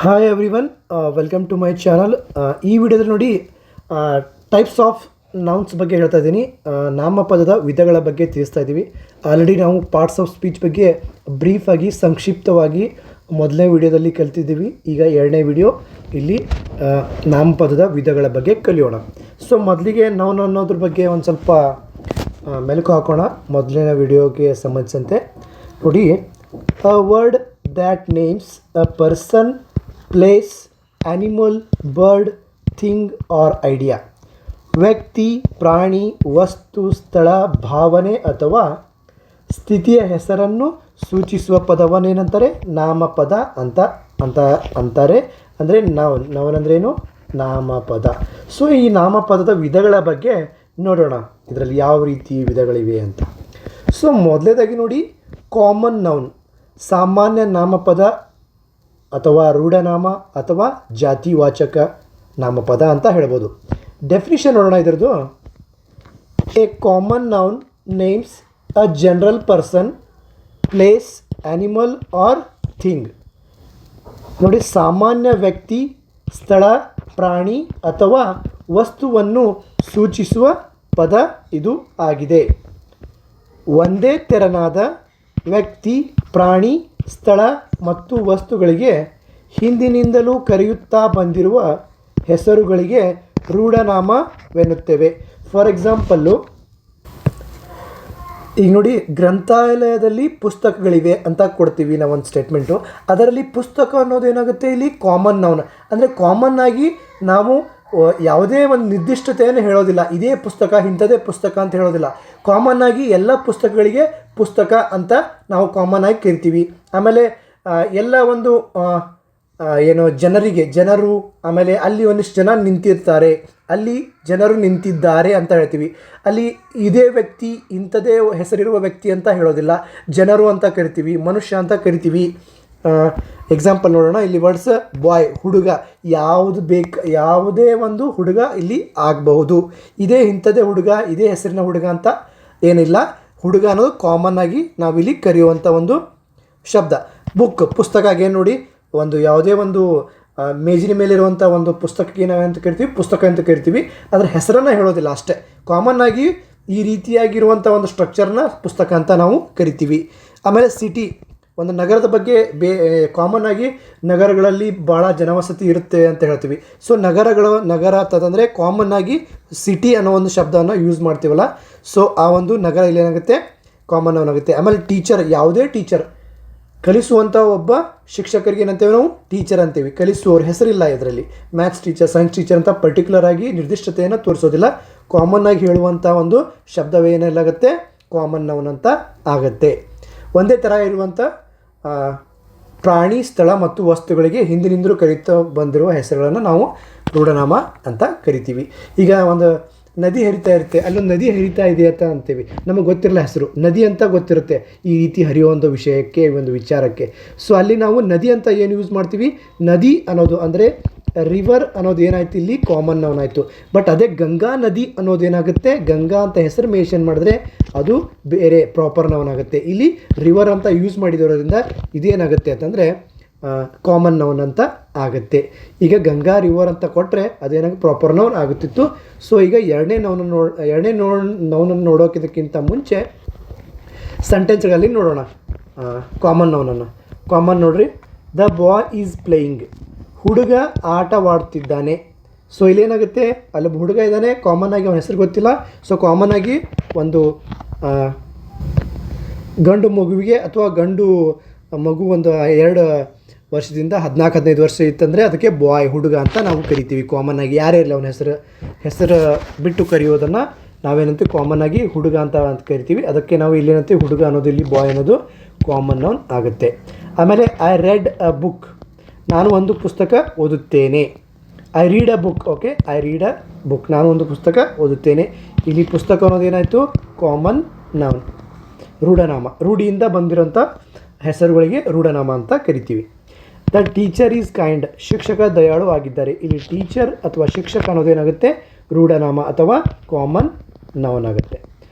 Hi everyone, welcome to my channel. ಈ ವಿಡಿಯೋದಲ್ಲಿ ನೋಡಿ ಟೈಪ್ಸ್ ಆಫ್ ನೌನ್ಸ್ ಬಗ್ಗೆ ಹೇಳ್ತಾ ಇದ್ದೀನಿ. ನಾಮಪದದ ವಿಧಗಳ ಬಗ್ಗೆ ತಿಳಿಸ್ತಾ ಇದ್ದೀವಿ. ಆಲ್ರೆಡಿ ನಾವು ಪಾರ್ಟ್ಸ್ ಆಫ್ ಸ್ಪೀಚ್ ಬಗ್ಗೆ ಬ್ರೀಫಾಗಿ ಸಂಕ್ಷಿಪ್ತವಾಗಿ ಮೊದಲನೇ ವಿಡಿಯೋದಲ್ಲಿ ಕಲ್ತಿದ್ದೀವಿ. ಈಗ ಎರಡನೇ ವಿಡಿಯೋ ಇಲ್ಲಿ ನಾಮಪದದ ವಿಧಗಳ ಬಗ್ಗೆ ಕಲಿಯೋಣ. ಸೊ ಮೊದಲಿಗೆ ನೌನ್ ಅನ್ನೋದ್ರ ಬಗ್ಗೆ ಒಂದು ಸ್ವಲ್ಪ ಮೆಲುಕು ಹಾಕೋಣ. ಮೊದಲನೇ ವಿಡಿಯೋಗೆ ಸಂಬಂಧಿಸಿದಂತೆ ನೋಡಿ, a word that names a person, place, animal, bird, thing or idea. ವ್ಯಕ್ತಿ, ಪ್ರಾಣಿ, ವಸ್ತು, ಸ್ಥಳ, ಭಾವನೆ ಅಥವಾ ಸ್ಥಿತಿಯ ಹೆಸರನ್ನು ಸೂಚಿಸುವ ಪದವನ್ನೇನಂತಾರೆ? ನಾಮಪದ ಅಂತಾರೆ. ಅಂದರೆ ನೌನ್ ಅಂದ್ರೇನು? ನಾಮಪದ. ಸೊ ಈ ನಾಮಪದದ ವಿಧಗಳ ಬಗ್ಗೆ ನೋಡೋಣ, ಇದರಲ್ಲಿ ಯಾವ ರೀತಿ ವಿಧಗಳಿವೆ ಅಂತ. ಸೊ ಮೊದಲನೇದಾಗಿ ನೋಡಿ, ಕಾಮನ್ ನೌನ್, ಸಾಮಾನ್ಯ ನಾಮಪದ ಅಥವಾ ರೂಢನಾಮ ಅಥವಾ ಜಾತಿವಾಚಕ ನಾಮಪದ ಅಂತ ಹೇಳ್ಬೋದು. ಡೆಫಿನಿಷನ್ ನೋಡೋಣ ಇದರದ್ದು. A common noun names a general person, place, animal R thing. ನೋಡಿ, ಸಾಮಾನ್ಯ ವ್ಯಕ್ತಿ, ಸ್ಥಳ, ಪ್ರಾಣಿ ಅಥವಾ ವಸ್ತುವನ್ನು ಸೂಚಿಸುವ ಪದ ಇದು ಆಗಿದೆ. ಒಂದೇ ತೆರನಾದ ವ್ಯಕ್ತಿ, ಪ್ರಾಣಿ, ಸ್ಥಳ ಮತ್ತು ವಸ್ತುಗಳಿಗೆ ಹಿಂದಿನಿಂದಲೂ ಕರೆಯುತ್ತಾ ಬಂದಿರುವ ಹೆಸರುಗಳಿಗೆ ರೂಢನಾಮವೆನ್ನುತ್ತೇವೆ. ಫಾರ್ ಎಕ್ಸಾಂಪಲ್ಲು, ಈಗ ನೋಡಿ, ಗ್ರಂಥಾಲಯದಲ್ಲಿ ಪುಸ್ತಕಗಳಿವೆ ಅಂತ ಕೊಡ್ತೀವಿ ನಾವೊಂದು ಸ್ಟೇಟ್ಮೆಂಟು. ಅದರಲ್ಲಿ ಪುಸ್ತಕ ಅನ್ನೋದು ಏನಾಗುತ್ತೆ, ಇಲ್ಲಿ ಕಾಮನ್ ನೌನ್. ಅಂದರೆ ಕಾಮನ್ ಆಗಿ ನಾವು ಯಾವುದೇ ಒಂದು ನಿರ್ದಿಷ್ಟತೆಯನ್ನು ಹೇಳೋದಿಲ್ಲ. ಇದೇ ಪುಸ್ತಕ, ಇಂಥದೇ ಪುಸ್ತಕ ಅಂತ ಹೇಳೋದಿಲ್ಲ. ಕಾಮನ್ ಆಗಿ ಎಲ್ಲ ಪುಸ್ತಕಗಳಿಗೆ ಪುಸ್ತಕ ಅಂತ ನಾವು ಕಾಮನ್ ಆಗಿ ಕರಿತೀವಿ. ಆಮೇಲೆ ಎಲ್ಲ ಒಂದು ಜನರು, ಆಮೇಲೆ ಅಲ್ಲಿ ಒಂದಿಷ್ಟು ಜನ ನಿಂತಿರ್ತಾರೆ, ಅಲ್ಲಿ ಜನರು ನಿಂತಿದ್ದಾರೆ ಅಂತ ಹೇಳ್ತೀವಿ. ಅಲ್ಲಿ ಇದೇ ವ್ಯಕ್ತಿ, ಇಂಥದೇ ಹೆಸರಿರುವ ವ್ಯಕ್ತಿ ಅಂತ ಹೇಳೋದಿಲ್ಲ. ಜನರು ಅಂತ ಕರಿತೀವಿ, ಮನುಷ್ಯ ಅಂತ ಕರಿತೀವಿ. ಎಕ್ಸಾಂಪಲ್ ನೋಡೋಣ. ಇಲ್ಲಿ ವರ್ಡ್ಸ್ ಬಾಯ್, ಹುಡುಗ, ಯಾವುದೇ ಒಂದು ಹುಡುಗ ಇಲ್ಲಿ ಆಗಬಹುದು. ಇಂಥದೇ ಹುಡುಗ, ಇದೇ ಹೆಸರಿನ ಹುಡುಗ ಅಂತ ಏನಿಲ್ಲ. ಹುಡುಗ ಅನ್ನೋದು ಕಾಮನ್ ಆಗಿ ನಾವಿಲ್ಲಿ ಕರೆಯುವಂಥ ಒಂದು ಶಬ್ದ. ಬುಕ್, ಪುಸ್ತಕ ಏನು ನೋಡಿ, ಯಾವುದೇ ಒಂದು ಮೇಜಿನ ಮೇಲಿರುವಂಥ ಒಂದು ಪುಸ್ತಕಕ್ಕೆ ನಾವಂತ ಕರಿತೀವಿ, ಪುಸ್ತಕ ಅಂತ ಕರಿತೀವಿ. ಅದರ ಹೆಸರನ್ನು ಹೇಳೋದಿಲ್ಲ ಅಷ್ಟೇ. ಕಾಮನ್ ಆಗಿ ಈ ರೀತಿಯಾಗಿರುವಂಥ ಒಂದು ಸ್ಟ್ರಕ್ಚರ್ನ ಪುಸ್ತಕ ಅಂತ ನಾವು ಕರಿತೀವಿ. ಆಮೇಲೆ ಸಿಟಿ, ಒಂದು ನಗರದ ಬಗ್ಗೆ ಕಾಮನ್ ಆಗಿ ನಗರಗಳಲ್ಲಿ ಭಾಳ ಜನವಸತಿ ಇರುತ್ತೆ ಅಂತ ಹೇಳ್ತೀವಿ. ಸೊ ನಗರ ಅಂತಂದರೆ ಕಾಮನ್ ಆಗಿ ಸಿಟಿ ಅನ್ನೋ ಒಂದು ಶಬ್ದವನ್ನು ಯೂಸ್ ಮಾಡ್ತೀವಲ್ಲ. ಸೊ ಆ ಒಂದು ನಗರ ಇಲ್ಲಿ ಏನಾಗುತ್ತೆ, ಕಾಮನ್ ನೌನ್ ಆಗುತ್ತೆ. ಆಮೇಲೆ ಟೀಚರ್, ಯಾವುದೇ ಟೀಚರ್, ಕಲಿಸುವಂಥ ಒಬ್ಬ ಶಿಕ್ಷಕರಿಗೆ ಏನಂತೇವೆ ನಾವು? ಟೀಚರ್ ಅಂತೀವಿ. ಕಲಿಸುವವ್ರ ಹೆಸರಿಲ್ಲ ಇದರಲ್ಲಿ. ಮ್ಯಾಥ್ಸ್ ಟೀಚರ್, ಸೈನ್ಸ್ ಟೀಚರ್ ಅಂತ ಪರ್ಟಿಕ್ಯುಲರ್ ಆಗಿ ನಿರ್ದಿಷ್ಟತೆಯನ್ನು ತೋರಿಸೋದಿಲ್ಲ. ಕಾಮನ್ ಆಗಿ ಹೇಳುವಂಥ ಒಂದು ಶಬ್ದವೇನೆಲ್ಲಾಗುತ್ತೆ? ಕಾಮನ್ ನೌನ್ ಅಂತ ಆಗುತ್ತೆ. ಒಂದೇ ಥರ ಇರುವಂಥ ಪ್ರಾಣಿ, ಸ್ಥಳ ಮತ್ತು ವಸ್ತುಗಳಿಗೆ ಹಿಂದಿನಿಂದಲೂ ಕರೀತಾ ಬಂದಿರುವ ಹೆಸರುಗಳನ್ನು ನಾವು ರೂಢನಾಮ ಅಂತ ಕರಿತೀವಿ. ಈಗ ಒಂದು ನದಿ ಹರಿತಾ ಇರುತ್ತೆ, ಅಲ್ಲೊಂದು ನದಿ ಹರಿತಾ ಇದೆ ಅಂತ ಅಂತೀವಿ. ನಮಗೆ ಗೊತ್ತಿರಲ್ಲ ಹೆಸರು, ನದಿ ಅಂತ ಗೊತ್ತಿರುತ್ತೆ ಈ ರೀತಿ ಹರಿಯುವಂಥ ವಿಷಯಕ್ಕೆ, ಒಂದು ವಿಚಾರಕ್ಕೆ. ಸೊ ಅಲ್ಲಿ ನಾವು ನದಿ ಅಂತ ಏನು ಯೂಸ್ ಮಾಡ್ತೀವಿ? ನದಿ ಅನ್ನೋದು ಅಂದರೆ ರಿವರ್ ಅನ್ನೋದು ಏನಾಯ್ತು, ಇಲ್ಲಿ ಕಾಮನ್ ನೌನ್ ಆಯಿತು. ಬಟ್ ಅದೇ ಗಂಗಾ ನದಿ ಅನ್ನೋದೇನಾಗುತ್ತೆ, ಗಂಗಾ ಅಂತ ಹೆಸರು ಮೆನ್ಷನ್ ಮಾಡಿದ್ರೆ ಅದು ಬೇರೆ ಪ್ರಾಪರ್ ನೌನ್ ಆಗುತ್ತೆ. ಇಲ್ಲಿ ರಿವರ್ ಅಂತ ಯೂಸ್ ಮಾಡಿರೋದ್ರಿಂದ ಇದೇನಾಗುತ್ತೆ ಅಂತಂದರೆ ಕಾಮನ್ ನೌನ್ ಅಂತ ಆಗುತ್ತೆ. ಈಗ ಗಂಗಾ ರಿವರ್ ಅಂತ ಕೊಟ್ಟರೆ ಅದೇನಾಗುತ್ತೆ, ಪ್ರಾಪರ್ ನೌನ್ ಆಗುತ್ತಿತ್ತು. ಸೊ ಈಗ ಎರಡನೇ ನೌನನ್ನು ನೋಡೋಕ್ಕಿಂತ ಮುಂಚೆ ಸೆಂಟೆನ್ಸ್ಗಳಲ್ಲಿ ನೋಡೋಣ ಕಾಮನ್ ನೌನನ್ನು. ಕಾಮನ್ ನೋಡ್ರಿ, ದ ಬಾಯ್ ಈಸ್ ಪ್ಲೇಯಿಂಗ್, ಹುಡುಗ ಆಟವಾಡ್ತಿದ್ದಾನೆ. ಸೊ ಇಲ್ಲೇನಾಗುತ್ತೆ, ಅಲ್ಲಿ ಹುಡುಗ ಇದ್ದಾನೆ, ಕಾಮನ್ ಆಗಿ ಅವನ ಹೆಸರು ಗೊತ್ತಿಲ್ಲ. ಸೊ ಕಾಮನ್ ಆಗಿ ಒಂದು ಗಂಡು ಮಗುವಿಗೆ ಅಥವಾ ಗಂಡು ಮಗು ಒಂದು 2 ವರ್ಷದಿಂದ 14-15 ವರ್ಷ ಇತ್ತಂದರೆ ಅದಕ್ಕೆ ಬಾಯ್, ಹುಡುಗ ಅಂತ ನಾವು ಕರಿತೀವಿ ಕಾಮನ್ ಆಗಿ. ಯಾರೇ ಇರಲಿ ಅವನ ಹೆಸರು ಬಿಟ್ಟು ಕರೆಯೋದನ್ನು ನಾವೇನಂತೀವಿ, ಕಾಮನ್ ಆಗಿ ಹುಡುಗ ಅಂತ ಕರಿತೀವಿ. ಅದಕ್ಕೆ ನಾವು ಇಲ್ಲೇನಂತೀವಿ, ಹುಡುಗ ಅನ್ನೋದು ಇಲ್ಲಿ ಬಾಯ್ ಅನ್ನೋದು ಕಾಮನ್ ನೌನ್ ಆಗುತ್ತೆ. ಆಮೇಲೆ ಐ ರೆಡ್ ಅ ಬುಕ್, ನಾನು ಒಂದು ಪುಸ್ತಕ ಓದುತ್ತೇನೆ. I read a book, okay, I read a book, ನಾನು ಒಂದು ಪುಸ್ತಕ ಓದುತ್ತೇನೆ. ಇಲ್ಲಿ ಪುಸ್ತಕ ಅನ್ನೋದೇನಾಯಿತು, ಕಾಮನ್ ನೌನ್, ರೂಢನಾಮ. ರೂಢಿಯಿಂದ ಬಂದಿರೋಂಥ ಹೆಸರುಗಳಿಗೆ ರೂಢನಾಮ ಅಂತ ಕರಿತೀವಿ. ದ ಟೀಚರ್ ಈಸ್ ಕೈಂಡ್, ಶಿಕ್ಷಕ ದಯಾಳು ಆಗಿದ್ದಾರೆ. ಇಲ್ಲಿ ಟೀಚರ್ ಅಥವಾ ಶಿಕ್ಷಕ ಅನ್ನೋದೇನಾಗುತ್ತೆ, ರೂಢನಾಮ ಅಥವಾ ಕಾಮನ್ ನೌನ್ ಆಗುತ್ತೆ.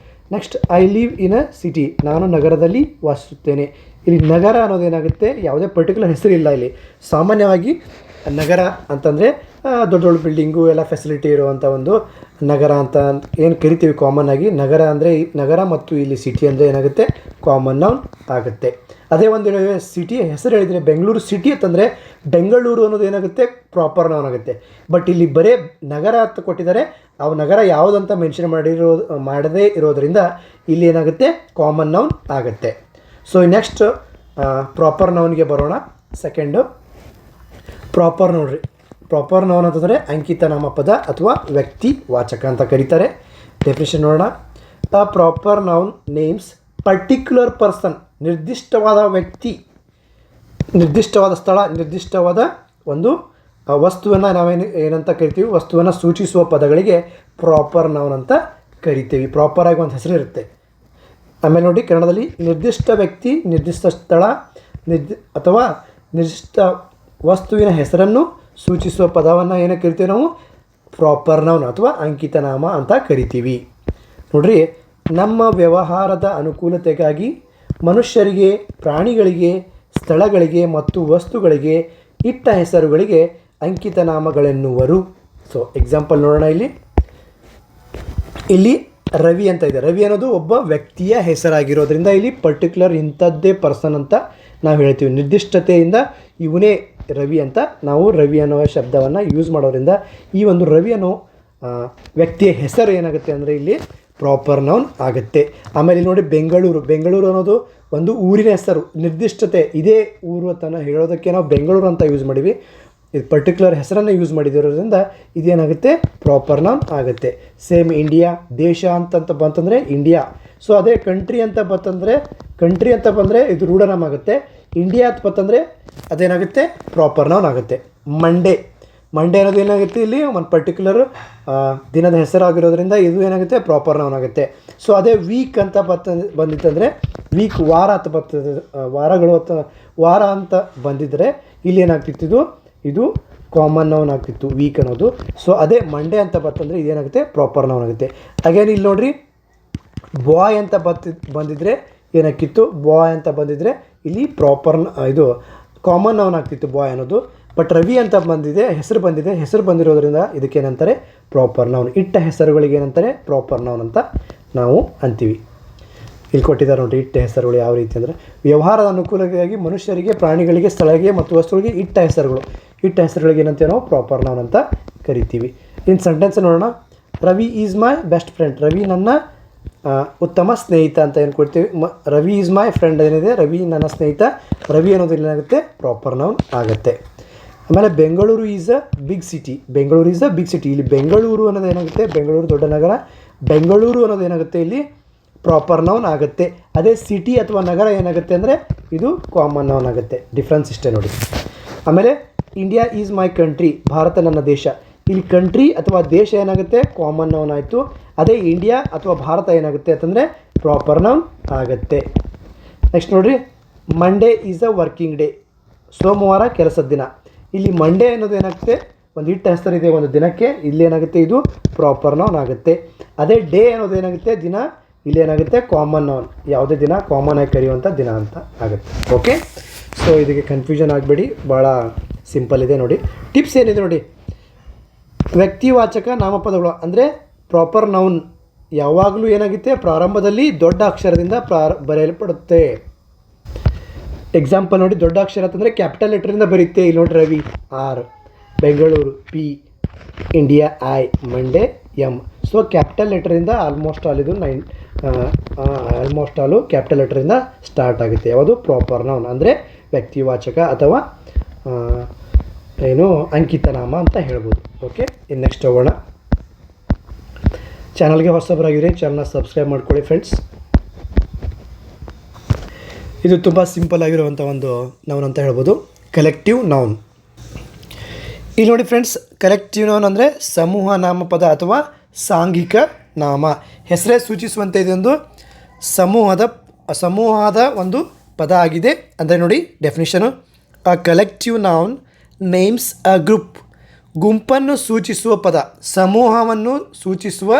Next, I live in a city, ನಾನು ನಗರದಲ್ಲಿ ವಾಸಿಸುತ್ತೇನೆ. ಇಲ್ಲಿ ನಗರ ಅನ್ನೋದೇನಾಗುತ್ತೆ, ಯಾವುದೇ ಪರ್ಟಿಕ್ಯುಲರ್ ಹೆಸರಿಲ್ಲ ಇಲ್ಲಿ. ಸಾಮಾನ್ಯವಾಗಿ ನಗರ ಅಂತಂದರೆ ದೊಡ್ಡ ದೊಡ್ಡ ಬಿಲ್ಡಿಂಗು ಎಲ್ಲ ಫೆಸಿಲಿಟಿ ಇರುವಂಥ ಒಂದು ನಗರ ಅಂತ ಏನು ಕರಿತೀವಿ ಕಾಮನ್ ಆಗಿ. ನಗರ ಅಂದರೆ ನಗರ ಮತ್ತು ಇಲ್ಲಿ ಸಿಟಿ ಅಂದರೆ ಏನಾಗುತ್ತೆ, ಕಾಮನ್ ನೌನ್ ಆಗುತ್ತೆ. ಅದೇ ಒಂದು ಸಿಟಿ ಹೆಸರು ಹೇಳಿದರೆ ಬೆಂಗಳೂರು ಸಿಟಿ ಅಂತಂದರೆ ಬೆಂಗಳೂರು ಅನ್ನೋದು ಏನಾಗುತ್ತೆ, ಪ್ರಾಪರ್ ನೌನ್ ಆಗುತ್ತೆ. ಬಟ್ ಇಲ್ಲಿ ಬರೇ ನಗರ ಅಂತ ಕೊಟ್ಟಿದ್ದಾರೆ, ಆ ನಗರ ಯಾವುದಂತ ಮೆನ್ಷನ್ ಮಾಡದೇ ಇರೋದರಿಂದ ಇಲ್ಲಿ ಏನಾಗುತ್ತೆ, ಕಾಮನ್ ನೌನ್ ಆಗುತ್ತೆ. ಸೊ ನೆಕ್ಸ್ಟ್ ಪ್ರಾಪರ್ ನೌನ್ಗೆ ಬರೋಣ. ಸೆಕೆಂಡು ಪ್ರಾಪರ್ ನೋಡ್ರಿ. ಪ್ರಾಪರ್ ನೌನ್ ಅಂತಂದರೆ ಅಂಕಿತ ನಾಮಪದ ಅಥವಾ ವ್ಯಕ್ತಿ ವಾಚಕ ಅಂತ ಕರೀತಾರೆ. ಡೆಫಿನಿಷನ್ ನೋಡೋಣ. A proper noun names particular person, ನಿರ್ದಿಷ್ಟವಾದ ವ್ಯಕ್ತಿ, ನಿರ್ದಿಷ್ಟವಾದ ಸ್ಥಳ, ನಿರ್ದಿಷ್ಟವಾದ ಒಂದು ವಸ್ತುವನ್ನು ಏನಂತ ಕರಿತೀವಿ, ವಸ್ತುವನ್ನು ಸೂಚಿಸುವ ಪದಗಳಿಗೆ ಪ್ರಾಪರ್ ನೌನ್ ಅಂತ ಕರಿತೀವಿ. ಪ್ರಾಪರಾಗಿ ಒಂದು ಹೆಸರು ಇರುತ್ತೆ. ಆಮೇಲೆ ನೋಡಿ ಕನ್ನಡದಲ್ಲಿ ನಿರ್ದಿಷ್ಟ ವ್ಯಕ್ತಿ, ನಿರ್ದಿಷ್ಟ ಸ್ಥಳ, ಅಥವಾ ನಿರ್ದಿಷ್ಟ ವಸ್ತುವಿನ ಹೆಸರನ್ನು ಸೂಚಿಸುವ ಪದವನ್ನು ಏನಕ್ಕೆ ಕರಿತೀವಿ ನಾವು, ಪ್ರಾಪರ್ ನೌನ್ ಅಥವಾ ಅಂಕಿತ ನಾಮ ಅಂತ ಕರಿತೀವಿ. ನೋಡ್ರಿ, ನಮ್ಮ ವ್ಯವಹಾರದ ಅನುಕೂಲತೆಗಾಗಿ ಮನುಷ್ಯರಿಗೆ, ಪ್ರಾಣಿಗಳಿಗೆ, ಸ್ಥಳಗಳಿಗೆ ಮತ್ತು ವಸ್ತುಗಳಿಗೆ ಇಟ್ಟ ಹೆಸರುಗಳಿಗೆ ಅಂಕಿತ ನಾಮಗಳೆನ್ನುವರು. ಸೊ ಎಕ್ಸಾಂಪಲ್ ನೋಡೋಣ. ಇಲ್ಲಿ ರವಿ ಅಂತ ಇದೆ. ರವಿ ಅನ್ನೋದು ಒಬ್ಬ ವ್ಯಕ್ತಿಯ ಹೆಸರಾಗಿರೋದ್ರಿಂದ ಇಲ್ಲಿ ಪರ್ಟಿಕ್ಯುಲರ್ ಇಂಥದ್ದೇ ಪರ್ಸನ್ ಅಂತ ನಾವು ಹೇಳ್ತೀವಿ. ನಿರ್ದಿಷ್ಟತೆಯಿಂದ ಇವನೇ ರವಿ ಅಂತ ನಾವು ರವಿ ಅನ್ನೋ ಶಬ್ದವನ್ನು ಯೂಸ್ ಮಾಡೋದ್ರಿಂದ ಈ ಒಂದು ರವಿ ಅನ್ನೋ ವ್ಯಕ್ತಿಯ ಹೆಸರು ಏನಾಗುತ್ತೆ ಅಂದರೆ ಇಲ್ಲಿ ಪ್ರಾಪರ್ ನೌನ್ ಆಗುತ್ತೆ. ಆಮೇಲೆ ನೋಡಿ ಬೆಂಗಳೂರು. ಬೆಂಗಳೂರು ಅನ್ನೋದು ಒಂದು ಊರಿನ ಹೆಸರು, ನಿರ್ದಿಷ್ಟತೆ, ಇದೇ ಊರು ಅಂತ ಹೇಳೋದಕ್ಕೆ ನಾವು ಬೆಂಗಳೂರು ಅಂತ ಯೂಸ್ ಮಾಡೀವಿ. ಇದು ಪರ್ಟಿಕ್ಯುಲರ್ ಹೆಸರನ್ನು ಯೂಸ್ ಮಾಡಿದಿರೋದ್ರಿಂದ ಇದೇನಾಗುತ್ತೆ, ಪ್ರಾಪರ್ ನೌನ್ ಆಗುತ್ತೆ. ಸೇಮ್ ಇಂಡಿಯಾ, ದೇಶ ಅಂತ ಬಂತಂದರೆ ಇಂಡಿಯಾ. ಸೊ ಅದೇ ಕಂಟ್ರಿ ಅಂತ ಬಂದರೆ ಇದು ರೂಢನಾಮ ಆಗುತ್ತೆ. ಇಂಡಿಯಾ ಅಂತ ಬಂತಂದರೆ ಅದೇನಾಗುತ್ತೆ, ಪ್ರಾಪರ್ ನೌನ್ ಆಗುತ್ತೆ. ಮಂಡೇ ಅನ್ನೋದು ಏನಾಗುತ್ತೆ, ಇಲ್ಲಿ ಒಂದು ಪರ್ಟಿಕ್ಯುಲರ್ ದಿನದ ಹೆಸರಾಗಿರೋದ್ರಿಂದ ಇದು ಏನಾಗುತ್ತೆ, ಪ್ರಾಪರ್ ನೌನ್ ಆಗುತ್ತೆ. ಸೊ ಅದೇ ವೀಕ್ ಅಂತ ಬಂದಿತ್ತಂದರೆ ವೀಕ್, ವಾರ ಅಂತ ಬರ್ತದೆ, ವಾರಗಳು ಅಥವಾ ವಾರ ಅಂತ ಬಂದಿದ್ದರೆ ಇಲ್ಲಿ ಏನಾಗ್ತಿತ್ತು, ಇದು ಕಾಮನ್ ನೌನ್ ಆಗ್ತಿತ್ತು ವೀಕ್ ಅನ್ನೋದು. ಸೊ ಅದೇ ಮಂಡೇ ಅಂತ ಬರ್ತಂದರೆ ಇದೇನಾಗುತ್ತೆ, ಪ್ರಾಪರ್ ನೌನ್ ಆಗುತ್ತೆ. ಅಗೇನ್ ಇಲ್ಲಿ ನೋಡ್ರಿ, ಬಾಯ್ ಅಂತ ಬಂದಿದ್ದರೆ ಏನಾಗ್ತಿತ್ತು, ಬಾಯ್ ಅಂತ ಬಂದಿದ್ದರೆ ಇಲ್ಲಿ ಇದು ಕಾಮನ್ ನೌನ್ ಆಗ್ತಿತ್ತು ಬಾಯ್ ಅನ್ನೋದು. ಬಟ್ ರವಿ ಅಂತ ಹೆಸರು ಬಂದಿರೋದ್ರಿಂದ ಇದಕ್ಕೇನಂತಾರೆ, ಪ್ರಾಪರ್ ನೌನ್. ಇಟ್ಟ ಹೆಸರುಗಳಿಗೆ ಏನಂತಾರೆ, ಪ್ರಾಪರ್ ನೌನ್ ಅಂತ ನಾವು ಅಂತೀವಿ. ಇಲ್ಲಿ ಕೊಟ್ಟಿದ್ದಾರೆ ನೋಡಿ, ಇಟ್ಟ ಹೆಸರುಗಳು ಯಾವ ರೀತಿ ಅಂದರೆ ವ್ಯವಹಾರದ ಅನುಕೂಲಕ್ಕಾಗಿ ಮನುಷ್ಯರಿಗೆ, ಪ್ರಾಣಿಗಳಿಗೆ, ಸ್ಥಳಗಳಿಗೆ ಮತ್ತು ವಸ್ತುಗಳಿಗೆ ಇಟ್ಟ ಹೆಸರುಗಳಿಗೆ ಏನಂತೇವೆ ನಾವು, ಪ್ರಾಪರ್ ನೌನ್ ಅಂತ ಕರಿತೀವಿ. ಇನ್ನು ಸೆಂಟೆನ್ಸ್ ನೋಡೋಣ. Ravi is my best friend. Ravi ನನ್ನ ಉತ್ತಮ ಸ್ನೇಹಿತ ಅಂತ ಏನು ಕೊಡ್ತೀವಿ. ರವಿ ಈಸ್ ಮೈ ಫ್ರೆಂಡ್ ಏನಿದೆ, ರವಿ ನನ್ನ ಸ್ನೇಹಿತ. ರವಿ ಅನ್ನೋದು ಏನಾಗುತ್ತೆ, ಪ್ರಾಪರ್ ನೌನ್ ಆಗುತ್ತೆ. ಆಮೇಲೆ Bengaluru is a big city. ಇಲ್ಲಿ ಬೆಂಗಳೂರು ಅನ್ನೋದು ಏನಾಗುತ್ತೆ, ಬೆಂಗಳೂರು ದೊಡ್ಡ ನಗರ. ಬೆಂಗಳೂರು ಅನ್ನೋದು ಏನಾಗುತ್ತೆ, ಇಲ್ಲಿ ಪ್ರಾಪರ್ ನೌನ್ ಆಗುತ್ತೆ. ಅದೇ ಸಿಟಿ ಅಥವಾ ನಗರ ಏನಾಗುತ್ತೆ ಅಂದರೆ ಇದು ಕಾಮನ್ ನೌನ್ ಆಗುತ್ತೆ. ಡಿಫ್ರೆನ್ಸ್ ಇಷ್ಟೇ ನೋಡಿ. ಆಮೇಲೆ India is my country. Bharat ನನ್ನ ದೇಶ. ಇಲ್ಲಿ ಕಂಟ್ರಿ ಅಥವಾ ದೇಶ ಏನಾಗುತ್ತೆ, ಕಾಮನ್ ನೌನ್ ಆಯಿತು. ಅದೇ ಇಂಡಿಯಾ ಅಥವಾ ಭಾರತ ಏನಾಗುತ್ತೆ ಅಂತಂದರೆ ಪ್ರಾಪರ್ ನೌನ್ ಆಗುತ್ತೆ. ನೆಕ್ಸ್ಟ್ ನೋಡಿರಿ, Monday is a working day. ಸೋಮವಾರ ಕೆಲಸದ ದಿನ. ಇಲ್ಲಿ ಮಂಡೇ ಅನ್ನೋದು ಏನಾಗುತ್ತೆ, ಒಂದು ಇಟ್ಟ ಹೆಸರಿದೆ ಒಂದು ದಿನಕ್ಕೆ, ಇಲ್ಲೇನಾಗುತ್ತೆ, ಇದು ಪ್ರಾಪರ್ ನೌನ್ ಆಗುತ್ತೆ. ಅದೇ ಡೇ ಅನ್ನೋದು ಏನಾಗುತ್ತೆ, ದಿನ, ಇಲ್ಲೇನಾಗುತ್ತೆ, ಕಾಮನ್ ನೌನ್. ಯಾವುದೇ ದಿನ ಕಾಮನ್ ಆಗಿ ಕರೆಯುವಂಥ ದಿನ ಅಂತ ಆಗುತ್ತೆ. ಓಕೆ, ಸೊ ಇದಕ್ಕೆ ಕನ್ಫ್ಯೂಷನ್ ಆಗಬೇಡಿ, ಭಾಳ ಸಿಂಪಲ್ ಇದೆ ನೋಡಿ. ಟಿಪ್ಸ್ ಏನಿದೆ ನೋಡಿ. ವ್ಯಕ್ತಿವಾಚಕ ನಾಮಪದಗಳು ಅಂದರೆ ಪ್ರಾಪರ್ ನೌನ್ ಯಾವಾಗಲೂ ಏನಾಗುತ್ತೆ, ಪ್ರಾರಂಭದಲ್ಲಿ ದೊಡ್ಡ ಅಕ್ಷರದಿಂದ ಬರೆಯಲ್ಪಡುತ್ತೆ. ಎಕ್ಸಾಂಪಲ್ ನೋಡಿ, ದೊಡ್ಡ ಅಕ್ಷರ ಅಂತಂದರೆ ಕ್ಯಾಪಿಟಲ್ ಲೆಟರಿಂದ ಬರುತ್ತೆ. ಇಲ್ಲಿ ನೋಡಿ, Ravi R, Bengaluru P, India I, Monday M. So capital ಲೆಟರಿಂದ ಆಲ್ಮೋಸ್ಟ್ ಆಲು ಕ್ಯಾಪಿಟಲ್ ಲೆಟರಿಂದ ಸ್ಟಾರ್ಟ್ ಆಗುತ್ತೆ. ಯಾವುದು, ಪ್ರಾಪರ್ ನೌನ್ ಅಂದರೆ ವ್ಯಕ್ತಿವಾಚಕ ಅಥವಾ ಅಂಕಿತ ನಾಮ ಅಂತ ಹೇಳ್ಬೋದು. ಓಕೆ, ಇನ್ನು ನೆಕ್ಸ್ಟ್ ಹೋಗೋಣ. ಚಾನಲ್ಗೆ ಹೊಸಬರಾಗಿರಿ, ಚಾನಲ್ನ ಸಬ್ಸ್ಕ್ರೈಬ್ ಮಾಡ್ಕೊಳ್ಳಿ ಫ್ರೆಂಡ್ಸ್. ಇದು ತುಂಬ ಸಿಂಪಲ್ ಆಗಿರುವಂಥ ಒಂದು ನೌನ್ ಅಂತ ಹೇಳ್ಬೋದು, ಕಲೆಕ್ಟಿವ್ ನೌನ್. ಇಲ್ಲಿ ನೋಡಿ ಫ್ರೆಂಡ್ಸ್, ಕಲೆಕ್ಟಿವ್ ನೌನ್ ಅಂದರೆ ಸಮೂಹ ನಾಮಪದ ಅಥವಾ ಸಾಂಘಿಕ ನಾಮ. ಹೆಸರೇ ಸೂಚಿಸುವಂತೆ ಇದೊಂದು ಸಮೂಹದ ಒಂದು ಪದ ಆಗಿದೆ. ಅಂದರೆ ನೋಡಿ definition, a collective noun names a group. ಗುಂಪನ್ನು ಸೂಚಿಸುವ ಪದ, ಸಮೂಹವನ್ನು ಸೂಚಿಸುವ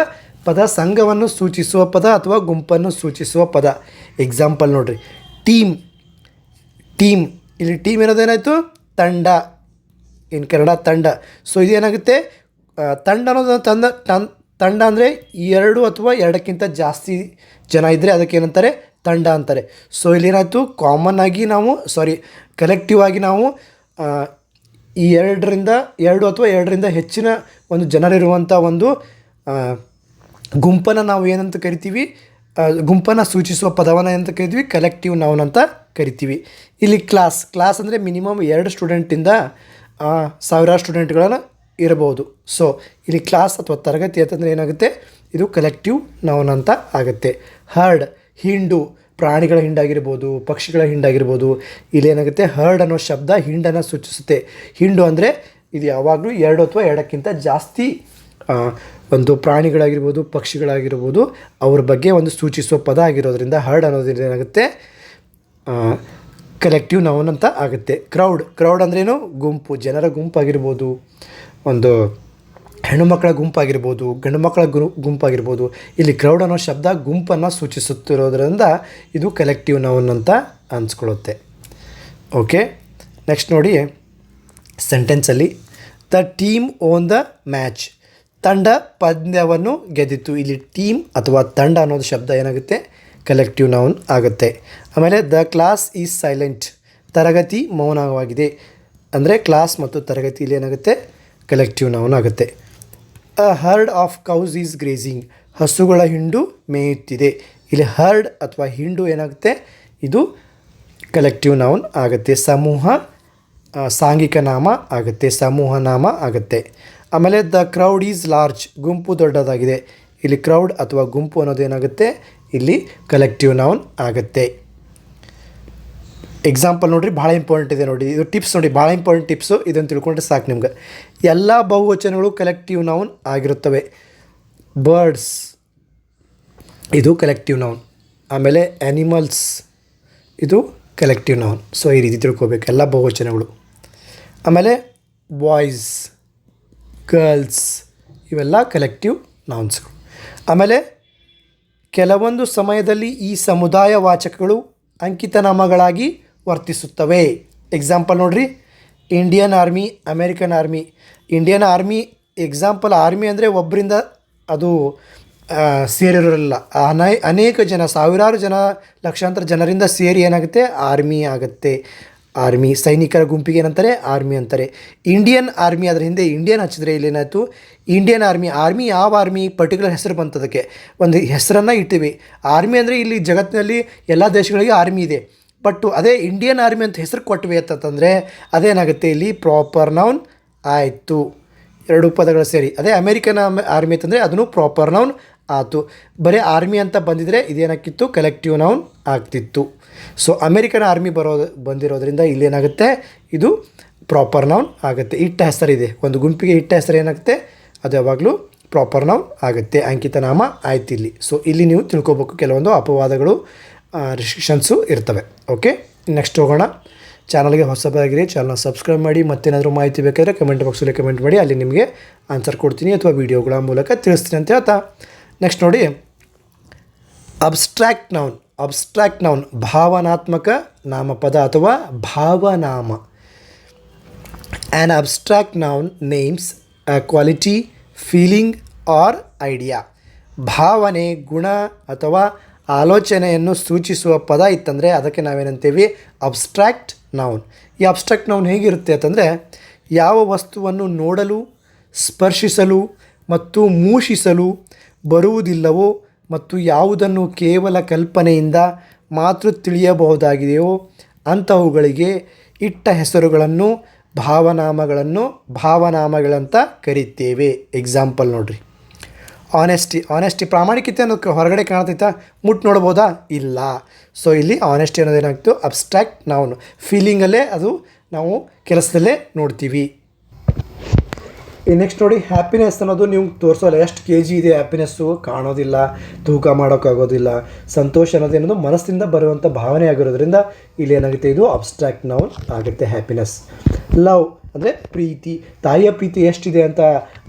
ಪದ, ಸಂಘವನ್ನು ಸೂಚಿಸುವ ಪದ ಅಥವಾ ಗುಂಪನ್ನು ಸೂಚಿಸುವ ಪದ. ಎಕ್ಸಾಂಪಲ್ ನೋಡಿರಿ, ಟೀಮ್ ಟೀಮ್, ಇಲ್ಲಿ ಟೀಮ್ ಏನಾಯಿತು ತಂಡ, ಇನ್ ಕನ್ನಡ ತಂಡ. ಸೊ ಇದೇನಾಗುತ್ತೆ, ತಂಡ ಅನ್ನೋದು ತಂಡ ಅಂದರೆ 2 ಅಥವಾ 2ಕ್ಕಿಂತ ಜಾಸ್ತಿ ಜನ ಇದ್ದರೆ ಅದಕ್ಕೆ ಏನಂತಾರೆ ತಂಡ ಅಂತಾರೆ. ಸೊ ಇಲ್ಲೇನಾಯಿತು ಕಾಮನ್ ಆಗಿ ನಾವು ಕಲೆಕ್ಟಿವ್ ಆಗಿ ನಾವು ಈ 2 ಅಥವಾ 2ರಿಂದ ಹೆಚ್ಚಿನ ಒಂದು ಜನರಿರುವಂಥ ಒಂದು ಗುಂಪನ್ನು ನಾವು ಏನಂತ ಕರಿತೀವಿ, ಗುಂಪನ್ನು ಸೂಚಿಸುವ ಪದವನ್ನು ಏನಂತ ಕರಿತೀವಿ, ಕಲೆಕ್ಟಿವ್ ನೌನ್ ಅಂತ ಕರಿತೀವಿ. ಇಲ್ಲಿ ಕ್ಲಾಸ್ ಅಂದರೆ ಮಿನಿಮಮ್ 2 ಸ್ಟೂಡೆಂಟಿಂದ ಸಾವಿರಾರು ಸ್ಟೂಡೆಂಟ್ಗಳನ್ನು ಇರಬಹುದು. ಸೊ ಇಲ್ಲಿ ಕ್ಲಾಸ್ ಅಥವಾ ತರಗತಿ ಅಂತಂದರೆ ಏನಾಗುತ್ತೆ, ಇದು ಕಲೆಕ್ಟಿವ್ ನೌನ್ ಅಂತ ಆಗುತ್ತೆ. ಹರ್ಡ್, ಹಿಂಡು, ಪ್ರಾಣಿಗಳ ಹಿಂಡಾಗಿರ್ಬೋದು, ಪಕ್ಷಿಗಳ ಹಿಂಡಾಗಿರ್ಬೋದು. ಇಲ್ಲೇನಾಗುತ್ತೆ, ಹರ್ಡ್ ಅನ್ನೋ ಶಬ್ದ ಹಿಂಡನ್ನು ಸೂಚಿಸುತ್ತೆ. ಹಿಂಡು ಅಂದರೆ ಇದು ಯಾವಾಗಲೂ 2 ಅಥವಾ 2ಕ್ಕಿಂತ ಜಾಸ್ತಿ ಒಂದು ಪ್ರಾಣಿಗಳಾಗಿರ್ಬೋದು, ಪಕ್ಷಿಗಳಾಗಿರ್ಬೋದು, ಅವ್ರ ಬಗ್ಗೆ ಒಂದು ಸೂಚಿಸುವ ಪದ ಆಗಿರೋದ್ರಿಂದ ಹರ್ಡ್ ಅನ್ನೋದ್ರಿಂದ ಏನಾಗುತ್ತೆ, ಕಲೆಕ್ಟಿವ್ ನೌನ್ ಅಂತ ಆಗುತ್ತೆ. ಕ್ರೌಡ್ ಅಂದ್ರೇನು, ಗುಂಪು, ಜನರ ಗುಂಪಾಗಿರ್ಬೋದು, ಒಂದು ಹೆಣ್ಣು ಮಕ್ಕಳ ಗುಂಪಾಗಿರ್ಬೋದು, ಗಂಡು ಮಕ್ಕಳ ಗುಂಪಾಗಿರ್ಬೋದು. ಇಲ್ಲಿ ಕ್ರೌಡ್ ಅನ್ನೋ ಶಬ್ದ ಗುಂಪನ್ನು ಸೂಚಿಸುತ್ತಿರೋದ್ರಿಂದ ಇದು ಕಲೆಕ್ಟಿವ್ ನೌನ್ ಅಂತ ಅನ್ಸ್ಕೊಳ್ಳುತ್ತೆ. ಓಕೆ, ನೆಕ್ಸ್ಟ್ ನೋಡಿ ಸೆಂಟೆನ್ಸಲ್ಲಿ, the team won the match, ತಂಡ ಪಂದ್ಯವನ್ನು ಗೆದ್ದಿತು. ಇಲ್ಲಿ ಟೀಮ್ ಅಥವಾ ತಂಡ ಅನ್ನೋದು ಶಬ್ದ ಏನಾಗುತ್ತೆ, ಕಲೆಕ್ಟಿವ್ ನೌನ್ ಆಗುತ್ತೆ. ಆಮೇಲೆ ದ ಕ್ಲಾಸ್ ಈಸ್ ಸೈಲೆಂಟ್, ತರಗತಿ ಮೌನವಾಗಿದೆ. ಅಂದರೆ ಕ್ಲಾಸ್ ಮತ್ತು ತರಗತಿಯಲ್ಲಿ ಏನಾಗುತ್ತೆ, ಕಲೆಕ್ಟಿವ್ ನೌನ್ ಆಗುತ್ತೆ. ಅ ಹರ್ಡ್ ಆಫ್ ಕೌಸ್ ಈಸ್ ಗ್ರೇಸಿಂಗ್, ಹಸುಗಳ ಹಿಂಡು ಮೇಯುತ್ತಿದೆ. ಇಲ್ಲಿ ಹರ್ಡ್ ಅಥವಾ ಹಿಂಡು ಏನಾಗುತ್ತೆ, ಇದು ಕಲೆಕ್ಟಿವ್ ನೌನ್ ಆಗುತ್ತೆ. ಸಮೂಹ ಸಾಂಘಿಕ ನಾಮ ಆಗುತ್ತೆ, ಸಮೂಹ ನಾಮ ಆಗುತ್ತೆ. ಆಮೇಲೆ ದ ಕ್ರೌಡ್ ಈಸ್ ಲಾರ್ಜ್, ಗುಂಪು ದೊಡ್ಡದಾಗಿದೆ. ಇಲ್ಲಿ ಕ್ರೌಡ್ ಅಥವಾ ಗುಂಪು ಅನ್ನೋದು ಏನಾಗುತ್ತೆ, ಇಲ್ಲಿ ಕಲೆಕ್ಟಿವ್ ನೌನ್ ಆಗುತ್ತೆ. ಎಕ್ಸಾಂಪಲ್ ನೋಡಿರಿ, ಭಾಳ ಇಂಪಾರ್ಟೆಂಟ್ ಇದೆ ನೋಡಿ, ಇದು ಟಿಪ್ಸ್ ನೋಡಿ, ಭಾಳ ಇಂಪಾರ್ಟೆಂಟ್ ಟಿಪ್ಸು. ಇದನ್ನು ತಿಳ್ಕೊಂಡ್ರೆ ಸಾಕು ನಿಮ್ಗೆ. ಎಲ್ಲ ಬಹುವಚನಗಳು ಕಲೆಕ್ಟಿವ್ ನೌನ್ ಆಗಿರುತ್ತವೆ. ಬರ್ಡ್ಸ್ ಇದು ಕಲೆಕ್ಟಿವ್ ನೌನ್. ಆಮೇಲೆ ಆ್ಯನಿಮಲ್ಸ್ ಇದು ಕಲೆಕ್ಟಿವ್ ನೌನ್. ಸೊ ಈ ರೀತಿ ತಿಳ್ಕೊಬೇಕು ಎಲ್ಲ ಬಹುವಚನಗಳು. ಆಮೇಲೆ ಬಾಯ್ಸ್, ಗರ್ಲ್ಸ್ ಇವೆಲ್ಲ ಕಲೆಕ್ಟಿವ್ ನೌನ್ಸ್ಗಳು. ಆಮೇಲೆ ಕೆಲವೊಂದು ಸಮಯದಲ್ಲಿ ಈ ಸಮುದಾಯ ವಾಚಕಗಳು ಅಂಕಿತನಾಮಗಳಾಗಿ ವರ್ತಿಸುತ್ತವೆ. ಎಕ್ಸಾಂಪಲ್ ನೋಡಿರಿ, Indian army, American army. Indian army example, army ಅಂದರೆ ಒಬ್ಬರಿಂದ ಅದು ಸೇರಿರೋಲ್ಲ, ಅನೇಕ ಜನ, ಸಾವಿರಾರು ಜನ, ಲಕ್ಷಾಂತರ ಜನರಿಂದ ಸೇರಿ ಏನಾಗುತ್ತೆ, ಆರ್ಮಿ ಆಗುತ್ತೆ. ಆರ್ಮಿ ಸೈನಿಕರ ಗುಂಪಿಗೆ ಏನಂತಾರೆ, ಆರ್ಮಿ ಅಂತಾರೆ. ಇಂಡಿಯನ್ ಆರ್ಮಿ, ಅದರ ಹಿಂದೆ ಇಂಡಿಯನ್ ಹಚ್ಚಿದ್ರೆ ಇಲ್ಲೇನಾಯಿತು, ಇಂಡಿಯನ್ ಆರ್ಮಿ ಯಾವ ಆರ್ಮಿ ಪರ್ಟಿಕ್ಯುಲರ್ ಹೆಸರು ಬಂತದಕ್ಕೆ ಒಂದು ಹೆಸರನ್ನು ಇಟ್ಟಿವಿ. ಆರ್ಮಿ ಅಂದರೆ ಇಲ್ಲಿ ಜಗತ್ತಿನಲ್ಲಿ ಎಲ್ಲ ದೇಶಗಳಿಗೆ ಆರ್ಮಿ ಇದೆ, ಬಟ್ ಅದೇ ಇಂಡಿಯನ್ ಆರ್ಮಿ ಅಂತ ಹೆಸರು ಕೊಟ್ವಿ ಅಂತಂದರೆ ಅದೇನಾಗುತ್ತೆ, ಇಲ್ಲಿ ಪ್ರಾಪರ್ ನೌನ್ ಆಯಿತು. 2 ಪದಗಳು ಸೇರಿ. ಅದೇ ಅಮೇರಿಕನ್ ಆರ್ಮಿ ಅಂತಂದರೆ ಅದನ್ನು ಪ್ರಾಪರ್ ನೌನ್ ಆಯಿತು. ಬರೀ ಆರ್ಮಿ ಅಂತ ಬಂದಿದ್ದರೆ ಇದೇನಾಗಿತ್ತು, ಕಲೆಕ್ಟಿವ್ ನೌನ್ ಆಗ್ತಿತ್ತು. ಸೊ ಅಮೇರಿಕನ್ ಆರ್ಮಿ ಬಂದಿರೋದ್ರಿಂದ ಇಲ್ಲೇನಾಗುತ್ತೆ, ಇದು ಪ್ರಾಪರ್ ನೌನ್ ಆಗುತ್ತೆ. ಇಟ್ಟ ಹೆಸರಿದೆ, ಒಂದು ಗುಂಪಿಗೆ ಇಟ್ಟ ಹೆಸರು ಏನಾಗುತ್ತೆ, ಅದು ಯಾವಾಗಲೂ ಪ್ರಾಪರ್ ನೌನ್ ಆಗುತ್ತೆ, ಅಂಕಿತ ನಾಮ ಆಯ್ತು ಇಲ್ಲಿ. ಸೊ ಇಲ್ಲಿ ನೀವು ತಿಳ್ಕೊಬೇಕು, ಕೆಲವೊಂದು ಅಪವಾದಗಳು, ರಿಸ್ಟ್ರಿಕ್ಷನ್ಸು ಇರ್ತವೆ. ಓಕೆ, ನೆಕ್ಸ್ಟ್ ಹೋಗೋಣ. ಚಾನಲ್ಗೆ ಹೊಸಬರಾಗಿರಿ, ಚಾನಲ್ನ ಸಬ್ಸ್ಕ್ರೈಬ್ ಮಾಡಿ. ಮತ್ತೇನಾದರೂ ಮಾಹಿತಿ ಬೇಕಾದರೆ ಕಮೆಂಟ್ ಬಾಕ್ಸಲ್ಲಿ ಕಮೆಂಟ್ ಮಾಡಿ, ಅಲ್ಲಿ ನಿಮಗೆ ಆನ್ಸರ್ ಕೊಡ್ತೀನಿ ಅಥವಾ ವೀಡಿಯೋಗಳ ಮೂಲಕ ತಿಳಿಸ್ತೀನಿ ಅಂತ ಹೇಳ್ತಾ ನೆಕ್ಸ್ಟ್ ನೋಡಿ, ಅಬ್ಸ್ಟ್ರಾಕ್ಟ್ ನೌನ್ ಭಾವನಾತ್ಮಕ ನಾಮಪದ ಅಥವಾ ಭಾವನಾಮ. An abstract noun names a quality, feeling or idea. ಭಾವನೆ, ಗುಣ ಅಥವಾ ಆಲೋಚನೆಯನ್ನು ಸೂಚಿಸುವ ಪದ ಇತ್ತಂದರೆ ಅದಕ್ಕೆ ನಾವೇನಂತೀವಿ, ಅಬ್ಸ್ಟ್ರಾಕ್ಟ್ ನೌನ್. ಈ ಅಬ್ಸ್ಟ್ರಾಕ್ಟ್ ನೌನ್ ಹೇಗಿರುತ್ತೆ ಅಂತಂದರೆ, ಯಾವ ವಸ್ತುವನ್ನು ನೋಡಲು, ಸ್ಪರ್ಶಿಸಲು ಮತ್ತು ಮೂಷಿಸಲು ಬರುವುದಿಲ್ಲವೋ ಮತ್ತು ಯಾವುದನ್ನು ಕೇವಲ ಕಲ್ಪನೆಯಿಂದ ಮಾತ್ರ ತಿಳಿಯಬಹುದಾಗಿದೆಯೋ ಅಂಥವುಗಳಿಗೆ ಇಟ್ಟ ಹೆಸರುಗಳನ್ನು ಭಾವನಾಮಗಳಂತ ಕರಿತೇವೆ. ಎಕ್ಸಾಂಪಲ್ ನೋಡಿರಿ, ಆನೆಸ್ಟಿ ಪ್ರಾಮಾಣಿಕತೆ ಅನ್ನೋದು ಹೊರಗಡೆ ಕಾಣ್ತೈತಾ, ಮುಟ್ಟು ನೋಡ್ಬೋದಾ, ಇಲ್ಲ. ಸೊ ಇಲ್ಲಿ ಆನೆಸ್ಟಿ ಅನ್ನೋದೇನಾಗ್ತು, ಅಬ್ಸ್ಟ್ರಾಕ್ಟ್ ನೌನ್. ಫೀಲಿಂಗಲ್ಲೇ ಅದು ನಾವು ಕೆಲಸದಲ್ಲೇ ನೋಡ್ತೀವಿ. ನೆಕ್ಸ್ಟ್ ನೋಡಿ, ಹ್ಯಾಪಿನೆಸ್ ಅನ್ನೋದು ನೀವು ತೋರಿಸೋಲ್ಲ, ಎಷ್ಟು kg ಇದೆ ಹ್ಯಾಪಿನೆಸ್ಸು, ಕಾಣೋದಿಲ್ಲ, ತೂಕ ಮಾಡೋಕ್ಕಾಗೋದಿಲ್ಲ. ಸಂತೋಷ ಅನ್ನೋದೇನೋದು ಮನಸ್ಸಿಂದ ಬರುವಂಥ ಭಾವನೆ ಆಗಿರೋದ್ರಿಂದ ಇಲ್ಲಿ ಏನಾಗುತ್ತೆ, ಇದು ಅಬ್ಸ್ಟ್ರಾಕ್ಟ್ ನೌನ್ ಆಗುತ್ತೆ. ಹ್ಯಾಪಿನೆಸ್. ಲವ್ ಅಂದರೆ ಪ್ರೀತಿ, ತಾಯಿಯ ಪ್ರೀತಿ ಎಷ್ಟಿದೆ ಅಂತ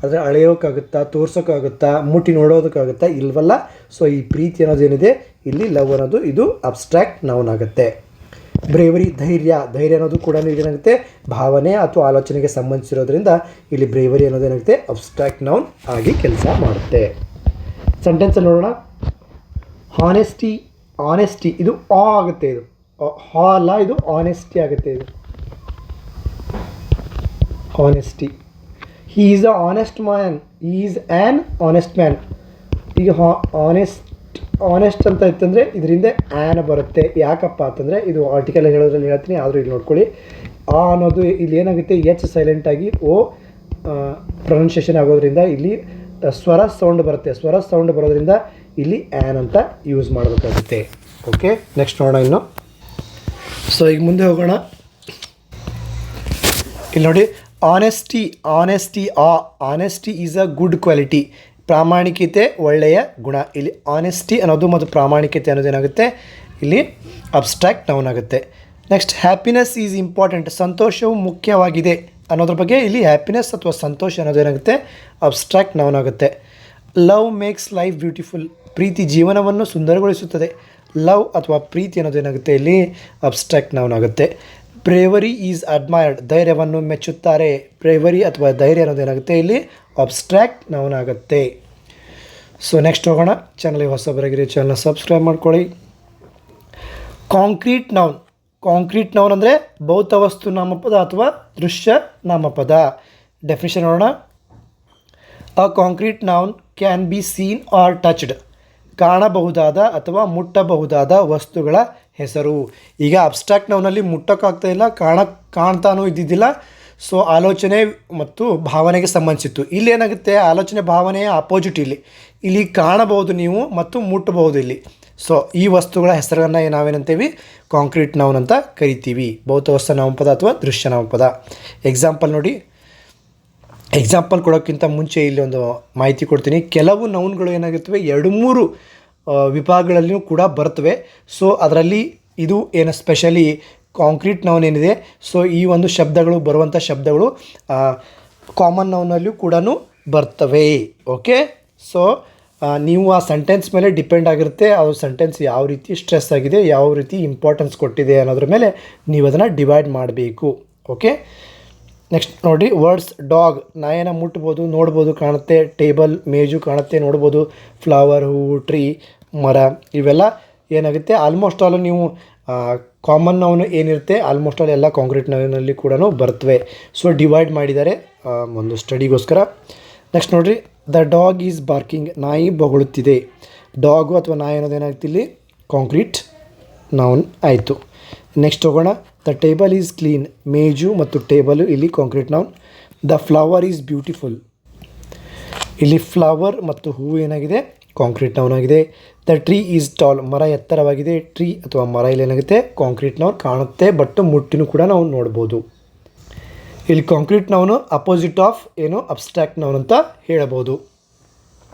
ಆದರೆ ಅಳೆಯೋಕ್ಕಾಗುತ್ತಾ, ತೋರ್ಸೋಕ್ಕಾಗುತ್ತಾ, ಮುಟ್ಟಿ ನೋಡೋದಕ್ಕಾಗುತ್ತಾ, ಇಲ್ವಲ್ಲ. ಸೊ ಈ ಪ್ರೀತಿ ಅನ್ನೋದೇನಿದೆ ಇಲ್ಲಿ, ಲವ್ ಅನ್ನೋದು ಇದು ಅಬ್ಸ್ಟ್ರಾಕ್ಟ್ ನೌನ್ ಆಗುತ್ತೆ. ಬ್ರೇವರಿ ಧೈರ್ಯ ಅನ್ನೋದು ಕೂಡ ಏನಾಗುತ್ತೆ ಭಾವನೆ ಅಥವಾ ಆಲೋಚನೆಗೆ ಸಂಬಂಧಿಸಿರೋದ್ರಿಂದ ಇಲ್ಲಿ ಬ್ರೇವರಿ ಅನ್ನೋದು ಏನಾಗುತ್ತೆ ಅಬ್ಸ್ಟ್ರಾಕ್ಟ್ ನೌನ್ ಆಗಿ ಕೆಲಸ ಮಾಡುತ್ತೆ. ಸೆಂಟೆನ್ಸಲ್ಲಿ ನೋಡೋಣ. ಆನೆಸ್ಟಿ ಇದು ಆಗುತ್ತೆ, ಇದು ಅಲ್ಲ, ಇದು ಆನೆಸ್ಟಿ ಆಗುತ್ತೆ. ಇದು honesty. He is a honest man, he is an honest man. ಈಗ ಆನೆಸ್ಟ್ ಅಂತ ಇತ್ತಂದರೆ ಇದರಿಂದ ಆ್ಯನ್ ಬರುತ್ತೆ. ಯಾಕಪ್ಪ ಅಂತಂದರೆ ಇದು ಆರ್ಟಿಕಲ್ ಹೇಳೋದ್ರಲ್ಲಿ ಹೇಳ್ತೀನಿ, ಆದರೂ ಇಲ್ಲಿ ನೋಡ್ಕೊಳ್ಳಿ. ಅನ್ನೋದು ಇಲ್ಲಿ ಏನಾಗುತ್ತೆ ಎಚ್ ಸೈಲೆಂಟಾಗಿ ಓ ಪ್ರೊನೌನ್ಸಿಯೇಷನ್ ಆಗೋದ್ರಿಂದ ಇಲ್ಲಿ ಸ್ವರ ಸೌಂಡ್ ಬರುತ್ತೆ. ಸ್ವರ ಸೌಂಡ್ ಬರೋದ್ರಿಂದ ಇಲ್ಲಿ ಆ್ಯನ್ ಅಂತ ಯೂಸ್ ಮಾಡಬೇಕಾಗುತ್ತೆ. ಓಕೆ, ನೆಕ್ಸ್ಟ್ ನೋಡೋಣ ಇನ್ನು. ಸೊ ಈಗ ಮುಂದೆ ಹೋಗೋಣ. ಇಲ್ಲಿ ನೋಡಿ, honesty is a good quality. ಪ್ರಾಮಾಣಿಕತೆ ಒಳ್ಳೆಯ ಗುಣ. ಇಲ್ಲಿ ಆನೆಸ್ಟಿ ಅನ್ನೋದು ಮತ್ತು ಪ್ರಾಮಾಣಿಕತೆ ಅನ್ನೋದು ಏನಾಗುತ್ತೆ ಇಲ್ಲಿ ಅಬ್ಸ್ಟ್ರಾಕ್ಟ್ ನೌನ್ ಆಗುತ್ತೆ. Next happiness is important. ಸಂತೋಷವು ಮುಖ್ಯವಾಗಿದೆ ಅನ್ನೋದ್ರ ಬಗ್ಗೆ ಇಲ್ಲಿ ಹ್ಯಾಪಿನೆಸ್ ಅಥವಾ ಸಂತೋಷ ಅನ್ನೋದು ಏನಾಗುತ್ತೆ ಅಬ್ಸ್ಟ್ರಾಕ್ಟ್ ನೌನ್ ಆಗುತ್ತೆ. Love makes life beautiful. ಪ್ರೀತಿ ಜೀವನವನ್ನು ಸುಂದರಗೊಳಿಸುತ್ತದೆ. ಲವ್ ಅಥವಾ ಪ್ರೀತಿ ಅನ್ನೋದು ಏನಾಗುತ್ತೆ ಇಲ್ಲಿ ಅಬ್ಸ್ಟ್ರಾಕ್ಟ್ ನೌನ್ ಆಗುತ್ತೆ. Bravery is admired. ಧೈರ್ಯವನ್ನು ಮೆಚ್ಚುತ್ತಾರೆ. ಬ್ರೇವರಿ ಅಥವಾ ಧೈರ್ಯ ಅನ್ನೋದು ಏನಾಗುತ್ತೆ ಇಲ್ಲಿ ಅಬ್ಸ್ಟ್ರಾಕ್ಟ್ ನೌನ್ ಆಗುತ್ತೆ. ಸೊ ನೆಕ್ಸ್ಟ್ ಹೋಗೋಣ. ಚಾನಲ್ಗೆ ಹೊಸಬರಾಗಿರಿ, ಚಾನಲ್ನ ಸಬ್ಸ್ಕ್ರೈಬ್ ಮಾಡ್ಕೊಳ್ಳಿ. ಕಾಂಕ್ರೀಟ್ ನೌನ್ ಅಂದರೆ ಭೌತ ವಸ್ತು ನಾಮಪದ ಅಥವಾ ದೃಶ್ಯ ನಾಮಪದ. ಡೆಫಿನಿಷನ್ ನೋಡೋಣ. A concrete noun can be seen or touched. ಕಾಣಬಹುದಾದ ಅಥವಾ ಮುಟ್ಟಬಹುದಾದ ವಸ್ತುಗಳ ಹೆಸರು. ಈಗ ಅಬ್ಸ್ಟ್ರಾಕ್ಟ್ ನೌನಲ್ಲಿ ಮುಟ್ಟೋಕ್ಕಾಗ್ತಾ ಇಲ್ಲ, ಕಾಣ್ತಾನೂ ಇದ್ದಿದ್ದಿಲ್ಲ. ಸೊ ಆಲೋಚನೆ ಮತ್ತು ಭಾವನೆಗೆ ಸಂಬಂಧಿಸಿತ್ತು. ಇಲ್ಲಿ ಏನಾಗುತ್ತೆ ಆಲೋಚನೆ ಭಾವನೆಯ ಅಪೋಸಿಟ್. ಇಲ್ಲಿ ಕಾಣಬಹುದು ನೀವು ಮತ್ತು ಮುಟ್ಟಬಹುದು ಇಲ್ಲಿ. ಸೊ ಈ ವಸ್ತುಗಳ ಹೆಸರನ್ನು ನಾವೇನಂತೀವಿ ಕಾಂಕ್ರೀಟ್ ನೌನ್ ಅಂತ ಕರಿತೀವಿ. ಭೌತವಸ್ತು ನಾಮಪದ ಅಥವಾ ದೃಶ್ಯ ನಾಮಪದ. ಎಕ್ಸಾಂಪಲ್ ನೋಡಿ. ಎಕ್ಸಾಂಪಲ್ ಕೊಡೋಕ್ಕಿಂತ ಮುಂಚೆ ಇಲ್ಲಿ ಒಂದು ಮಾಹಿತಿ ಕೊಡ್ತೀನಿ. ಕೆಲವು ನೌನ್ಗಳು ಏನಾಗಿರ್ತವೆ 2-3 ವಿಭಾಗಗಳಲ್ಲಿಯೂ ಕೂಡ ಬರ್ತವೆ. ಸೊ ಅದರಲ್ಲಿ ಇದು ಏನು ಸ್ಪೆಷಲಿ ಕಾಂಕ್ರೀಟ್ ನೌನ್ ಏನಿದೆ, ಸೊ ಈ ಒಂದು ಶಬ್ದಗಳು ಬರುವಂಥ ಶಬ್ದಗಳು ಕಾಮನ್ ನೌನಲ್ಲಿಯೂ ಕೂಡ ಬರ್ತವೆ. ಓಕೆ, ಸೊ ನೀವು ಆ ಸೆಂಟೆನ್ಸ್ ಮೇಲೆ ಡಿಪೆಂಡ್ ಆಗಿರುತ್ತೆ. ಅದು ಸೆಂಟೆನ್ಸ್ ಯಾವ ರೀತಿ ಸ್ಟ್ರೆಸ್ ಆಗಿದೆ, ಯಾವ ರೀತಿ ಇಂಪಾರ್ಟೆನ್ಸ್ ಕೊಟ್ಟಿದೆ ಅನ್ನೋದ್ರ ಮೇಲೆ ನೀವು ಅದನ್ನು ಡಿವೈಡ್ ಮಾಡಬೇಕು. ಓಕೆ, ನೆಕ್ಸ್ಟ್ ನೋಡಿ. Words dog. ನಾಯಿನ ಮುಟ್ಬೋದು, ನೋಡ್ಬೋದು, ಕಾಣುತ್ತೆ. ಟೇಬಲ್ ಮೇಜು ಕಾಣುತ್ತೆ, ನೋಡ್ಬೋದು. ಫ್ಲವರ್, ಹೂವು, ಟ್ರೀ, ಮರ, ಇವೆಲ್ಲ ಏನಾಗುತ್ತೆ ಆಲ್ಮೋಸ್ಟ್ ಆಲ್ ನೀವು ಕಾಮನ್ ನೌನ್ ಏನಿರುತ್ತೆ ಆಲ್ಮೋಸ್ಟ್ ಆಲ್ ಎಲ್ಲ ಕಾಂಕ್ರೀಟ್ ನೌನಲ್ಲಿ ಕೂಡ ಬರ್ತವೆ. ಸೊ ಡಿವೈಡ್ ಮಾಡಿದ್ದಾರೆ ಒಂದು ಸ್ಟಡಿಗೋಸ್ಕರ. ನೆಕ್ಸ್ಟ್ ನೋಡಿರಿ. The dog is barking. ನಾಯಿ ಬೊಗಳುತ್ತಿದೆ. ಡಾಗು ಅಥವಾ ನಾಯಿ ಅನ್ನೋದು ಏನಾಗುತ್ತೆ ಇಲ್ಲಿ ಕಾಂಕ್ರೀಟ್ ನೌನ್ ಆಯಿತು. ನೆಕ್ಸ್ಟ್ ಹೋಗೋಣ. The table is clean. ಮೇಜು ಮತ್ತು ಟೇಬಲು ಇಲ್ಲಿ concrete noun. The flower is beautiful. ಇಲ್ಲಿ ಫ್ಲವರ್ ಮತ್ತು ಹೂವು ಏನಾಗಿದೆ ಕಾಂಕ್ರೀಟ್ ನೌನ್ ಆಗಿದೆ. The tree is tall. ಮರ ಎತ್ತರವಾಗಿದೆ. ಟ್ರೀ ಅಥವಾ ಮರ ಇಲ್ಲಿ ಏನಾಗುತ್ತೆ ಕಾಂಕ್ರೀಟ್ ನೌನ್, ಕಾಣುತ್ತೆ ಬಟ್ ಮುಟ್ಟಿನೂ ಕೂಡ ನಾವು ನೋಡ್ಬೋದು. ಇಲ್ಲಿ ಕಾಂಕ್ರೀಟ್ ನೌನು ಅಪೋಸಿಟ್ ಆಫ್ ಏನು ಅಬ್ಸ್ಟ್ರಾಕ್ಟ್ ನೌನ್ ಅಂತ ಹೇಳಬಹುದು.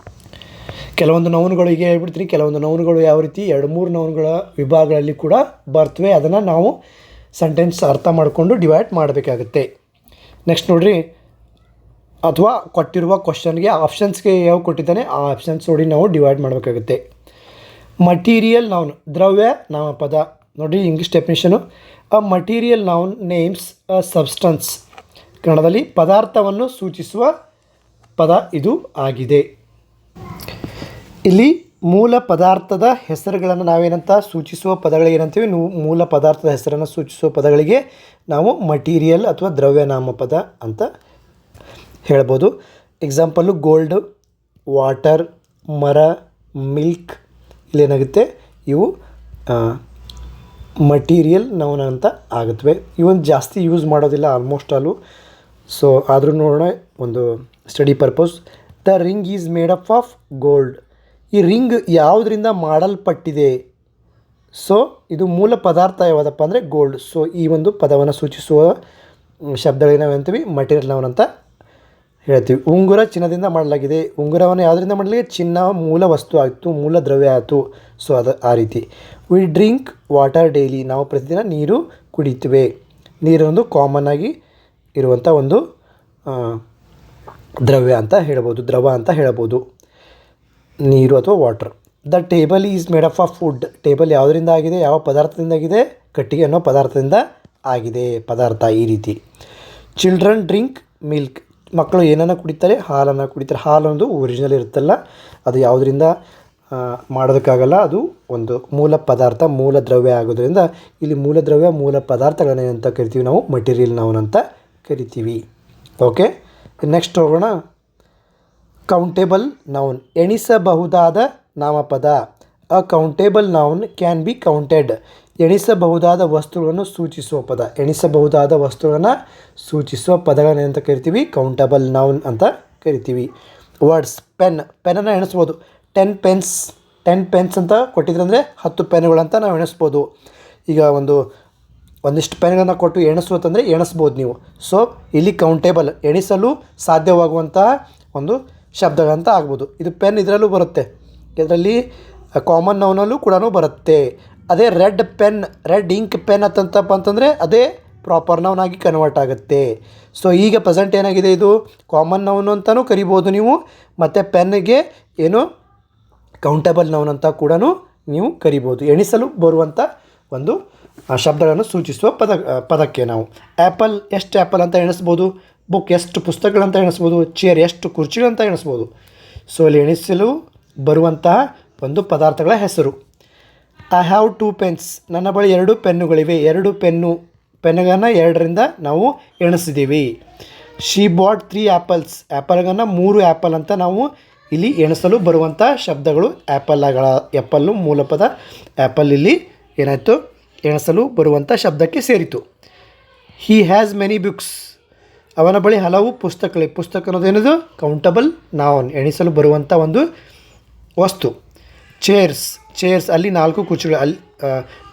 ಕೆಲವೊಂದು ನೌನುಗಳು ಈಗ ಹೇಳ್ಬಿಡ್ತೀನಿ. ಕೆಲವೊಂದು ನೌನುಗಳು ಯಾವ ರೀತಿ 2-3 ನೌನುಗಳ ವಿಭಾಗಗಳಲ್ಲಿ ಕೂಡ ಬರ್ತವೆ. ಅದನ್ನು ನಾವು ಸೆಂಟೆನ್ಸ್ ಅರ್ಥ ಮಾಡಿಕೊಂಡು ಡಿವೈಡ್ ಮಾಡಬೇಕಾಗುತ್ತೆ. ನೆಕ್ಸ್ಟ್ ನೋಡಿರಿ. ಅಥವಾ ಕೊಟ್ಟಿರುವ ಕ್ವಶನ್ಗೆ ಆಪ್ಷನ್ಸ್ಗೆ ಯಾವ ಕೊಟ್ಟಿದ್ದಾನೆ ಆ ಆಪ್ಷನ್ಸ್ ನೋಡಿ ನಾವು ಡಿವೈಡ್ ಮಾಡಬೇಕಾಗುತ್ತೆ. ಮಟೀರಿಯಲ್ ನೌನ್ ದ್ರವ್ಯ ನಾಮಪದ. ನೋಡಿ English definition. A material noun names a substance. ಕನ್ನಡದಲ್ಲಿ ಪದಾರ್ಥವನ್ನು ಸೂಚಿಸುವ ಪದ ಇದು ಆಗಿದೆ. ಇಲ್ಲಿ ಮೂಲ ಪದಾರ್ಥದ ಹೆಸರುಗಳನ್ನು ನಾವೇನಂತ ಸೂಚಿಸುವ ಪದಗಳಿಗೆ ಏನಂತೀವಿ, ಮೂಲ ಪದಾರ್ಥದ ಹೆಸರನ್ನು ಸೂಚಿಸುವ ಪದಗಳಿಗೆ ನಾವು ಮಟೀರಿಯಲ್ ಅಥವಾ ದ್ರವ್ಯ ನಾಮಪದ ಅಂತ ಹೇಳ್ಬೋದು. ಎಕ್ಸಾಂಪಲ್ಲು ಗೋಲ್ಡ್, ವಾಟರ್, ಮರ, ಮಿಲ್ಕ್ ಇಲ್ಲೇನಾಗುತ್ತೆ ಇವು ಮಟೀರಿಯಲ್ ನೌನ್ ಅಂತ ಆಗುತ್ತವೆ. ಇವನ್ ಜಾಸ್ತಿ ಯೂಸ್ ಮಾಡೋದಿಲ್ಲ ಆಲ್ಮೋಸ್ಟ್ ಆಲು. ಸೊ ಆದರೂ ನೋಡೋಣ ಒಂದು study purpose. The ring is made up of gold. ಈ ರಿಂಗ್ ಯಾವುದರಿಂದ ಮಾಡಲ್ಪಟ್ಟಿದೆ? ಸೊ ಇದು ಮೂಲ ಪದಾರ್ಥ ಯಾವುದಪ್ಪ ಅಂದರೆ ಗೋಲ್ಡ್. ಸೊ ಈ ಒಂದು ಪದವನ್ನು ಸೂಚಿಸುವ ಶಬ್ದಗಳಿಗೆ ನಾವು ಅಂತೀವಿ ಮಟೀರಿಯಲ್ ನೌನ್ ಅಂತ ಹೇಳ್ತೀವಿ. ಉಂಗುರ ಚಿನ್ನದಿಂದ ಮಾಡಲಾಗಿದೆ. ಉಂಗುರವನ್ನು ಯಾವುದರಿಂದ ಮಾಡಲಾಗಿದೆ? ಚಿನ್ನ ಮೂಲ ವಸ್ತು ಆಯಿತು, ಮೂಲ ದ್ರವ್ಯ ಆಯಿತು. ಸೊ ಅದು ಆ ರೀತಿ. V drink water daily. ನಾವು ಪ್ರತಿದಿನ ನೀರು ಕುಡಿತೀವಿ. ನೀರು ಒಂದು ಕಾಮನ್ ಆಗಿ ಇರುವಂಥ ಒಂದು ದ್ರವ್ಯ ಅಂತ ಹೇಳ್ಬೋದು, ದ್ರವ ಅಂತ ಹೇಳ್ಬೋದು ನೀರು ಅಥವಾ water. The table is made up of food. Table ಯಾವುದರಿಂದ ಆಗಿದೆ, ಯಾವ ಪದಾರ್ಥದಿಂದ ಆಗಿದೆ, ಕಟ್ಟಿಗೆ ಅನ್ನೋ ಪದಾರ್ಥದಿಂದ ಆಗಿದೆ ಪದಾರ್ಥ. ಈ ರೀತಿ ಚಿಲ್ಡ್ರನ್ ಡ್ರಿಂಕ್ ಮಿಲ್ಕ್. ಮಕ್ಕಳು ಏನನ್ನು ಕುಡಿತಾರೆ, ಹಾಲನ್ನು ಕುಡಿತಾರೆ. ಹಾಲು ಒಂದು ಒರಿಜಿನಲ್ ಇರುತ್ತಲ್ಲ, ಅದು ಯಾವುದರಿಂದ ಮಾಡೋದಕ್ಕಾಗಲ್ಲ, ಅದು ಒಂದು ಮೂಲ ಪದಾರ್ಥ, ಮೂಲ ದ್ರವ್ಯ ಆಗೋದ್ರಿಂದ ಇಲ್ಲಿ ಮೂಲ ದ್ರವ್ಯ ಮೂಲ ಪದಾರ್ಥಗಳನ್ನೇನಂತ ಕರಿತೀವಿ ನಾವು, ಮಟೀರಿಯಲ್ ನೌನ್ ಅಂತ ಕರಿತೀವಿ. ಓಕೆ, ನೆಕ್ಸ್ಟ್ ಹೋಗೋಣ. ಕೌಂಟೇಬಲ್ ನೌನ್, ಎಣಿಸಬಹುದಾದ ನಾಮಪದ. A countable noun can be counted. ಎಣಿಸಬಹುದಾದ ವಸ್ತುಗಳನ್ನು ಸೂಚಿಸುವ ಪದ. ಎಣಿಸಬಹುದಾದ ವಸ್ತುಗಳನ್ನು ಸೂಚಿಸುವ ಪದಗಳನ್ನೇನಂತ ಕರಿತೀವಿ, ಕೌಂಟಬಲ್ ನೌನ್ ಅಂತ ಕರಿತೀವಿ. Words, pen. ಪೆನ್ನನ್ನು ಎಣಿಸ್ಬೋದು. 10 ಪೆನ್ಸ್, 10 ಪೆನ್ಸ್ ಅಂತ ಕೊಟ್ಟಿದ್ರಂದರೆ 10 ಪೆನ್ನುಗಳಂತ ನಾವು ಎಣಿಸ್ಬೋದು. ಈಗ ಒಂದಿಷ್ಟು ಪೆನ್ಗಳನ್ನು ಕೊಟ್ಟು ಎಣಿಸುವಂತಂದರೆ ಎಣಿಸ್ಬೋದು ನೀವು. ಸೊ ಇಲ್ಲಿ ಕೌಂಟೇಬಲ್, ಎಣಿಸಲು ಸಾಧ್ಯವಾಗುವಂತಹ ಒಂದು ಶಬ್ದಗಳಂತ ಆಗ್ಬೋದು. ಇದು ಪೆನ್ ಇದರಲ್ಲೂ ಬರುತ್ತೆ, ಇದರಲ್ಲಿ ಕಾಮನ್ ನೌನಲ್ಲೂ ಕೂಡ ಬರುತ್ತೆ. ಅದೇ red pen, red ink pen ಅಂತಂತಪ್ಪ ಅಂತಂದರೆ ಅದೇ ಪ್ರಾಪರ್ ನೌನ್ ಆಗಿ ಕನ್ವರ್ಟ್ ಆಗುತ್ತೆ. ಸೊ ಈಗ ಪ್ರೆಸೆಂಟ್ ಏನಾಗಿದೆ, ಇದು ಕಾಮನ್ ನೌನ್ ಅಂತಲೂ ಕರಿಬೋದು ನೀವು, ಮತ್ತು ಪೆನ್ನಿಗೆ ಏನು ಕೌಂಟಬಲ್ ನೌನ್ ಅಂತ ಕೂಡ ನೀವು ಕರಿಬೋದು. ಎಣಿಸಲು ಬರುವಂಥ ಒಂದು ಶಬ್ದಗಳನ್ನು ಸೂಚಿಸುವ ಪದಕ್ಕೆ ನಾವು. ಆ್ಯಪಲ್, ಎಷ್ಟು ಆ್ಯಪಲ್ ಅಂತ ಎಣಿಸ್ಬೋದು. ಬುಕ್, ಎಷ್ಟು ಪುಸ್ತಕಗಳಂತ ಎಣಿಸ್ಬೋದು. ಚೇರ್, ಎಷ್ಟು ಕುರ್ಚಿಗಳಂತ ಎಣಿಸ್ಬೋದು. ಸೊ ಅಲ್ಲಿ ಎಣಿಸಲು ಬರುವಂತಹ ಒಂದು ಪದಾರ್ಥಗಳ ಹೆಸರು. I have 2 pens. ನನ್ನ ಬಳಿ 2 ಪೆನ್ನುಗಳಿವೆ. 2 ಪೆನ್ನುಗಳನ್ನು 2ರಿಂದ ನಾವು ಎಣಿಸಿದ್ದೀವಿ. She bought 3 apples. ಆ್ಯಪಲ್ಗಳನ್ನು 3 ಆ್ಯಪಲ್ ಅಂತ ನಾವು ಇಲ್ಲಿ ಎಣಿಸಲು ಬರುವಂಥ ಶಬ್ದಗಳು ಆ್ಯಪಲ್ಲು ಮೂಲ ಪದ. ಆ್ಯಪಲ್ ಇಲ್ಲಿ ಏನಾಯಿತು, ಎಣಿಸಲು ಬರುವಂಥ ಶಬ್ದಕ್ಕೆ ಸೇರಿತು. He has many books. ಅವನ ಬಳಿ ಹಲವು ಪುಸ್ತಕಗಳಿವೆ. ಪುಸ್ತಕ ಅನ್ನೋದೇನದು, ಕೌಂಟಬಲ್ ನೌನ್, ಎಣಿಸಲು ಬರುವಂಥ ಒಂದು ವಸ್ತು. ಚೇರ್ಸ್ ಅಲ್ಲಿ 4 ಕುರ್ಚಿಗಳು. ಅಲ್ಲಿ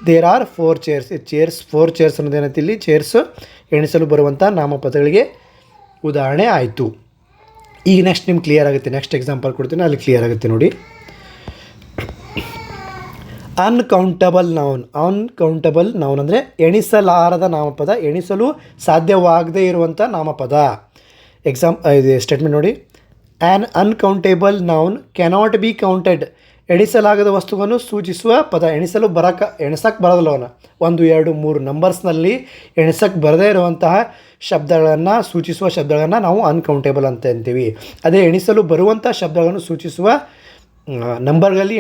ದೇರ್ ಆರ್ 4 ಚೇರ್ಸ್. 4 ಚೇರ್ಸ್ ಅನ್ನೋದೇನೈತಿ ಇಲ್ಲಿ, ಚೇರ್ಸ್ ಎಣಿಸಲು ಬರುವಂಥ ನಾಮಪದಗಳಿಗೆ ಉದಾಹರಣೆ ಆಯಿತು. ಈಗ ನೆಕ್ಸ್ಟ್ ನಿಮ್ಗೆ ಕ್ಲಿಯರ್ ಆಗುತ್ತೆ. ನೆಕ್ಸ್ಟ್ ಎಕ್ಸಾಂಪಲ್ ಕೊಡ್ತೀನಿ, ಅಲ್ಲಿ ಕ್ಲಿಯರ್ ಆಗುತ್ತೆ ನೋಡಿ. ಅನ್ಕೌಂಟಬಲ್ ನೌನ್ ಅಂದರೆ ಎಣಿಸಲಾರದ ನಾಮಪದ, ಎಣಿಸಲು ಸಾಧ್ಯವಾಗದೇ ಇರುವಂಥ ನಾಮಪದ. ಇದು ಸ್ಟೇಟ್ಮೆಂಟ್ ನೋಡಿ. An uncountable noun cannot be counted. ಎಣಿಸಲಾಗದ ವಸ್ತುವನ್ನು ಸೂಚಿಸುವ ಪದ. ಎಣಿಸಕ್ಕೆ ಬರೋದಿಲ್ಲ ಅವನ 1, 2, 3 ನಂಬರ್ಸ್ನಲ್ಲಿ ಎಣಿಸಕ್ಕೆ ಬರದೇ ಇರುವಂತಹ ಶಬ್ದಗಳನ್ನು ಸೂಚಿಸುವ ಶಬ್ದಗಳನ್ನು ನಾವು ಅನ್ಕೌಂಟೇಬಲ್ ಅಂತ ಅಂತೀವಿ. ಅದೇ ಎಣಿಸಲು ಬರುವಂಥ ಶಬ್ದಗಳನ್ನು ಸೂಚಿಸುವ ನಂಬರ್ಗಳಲ್ಲಿ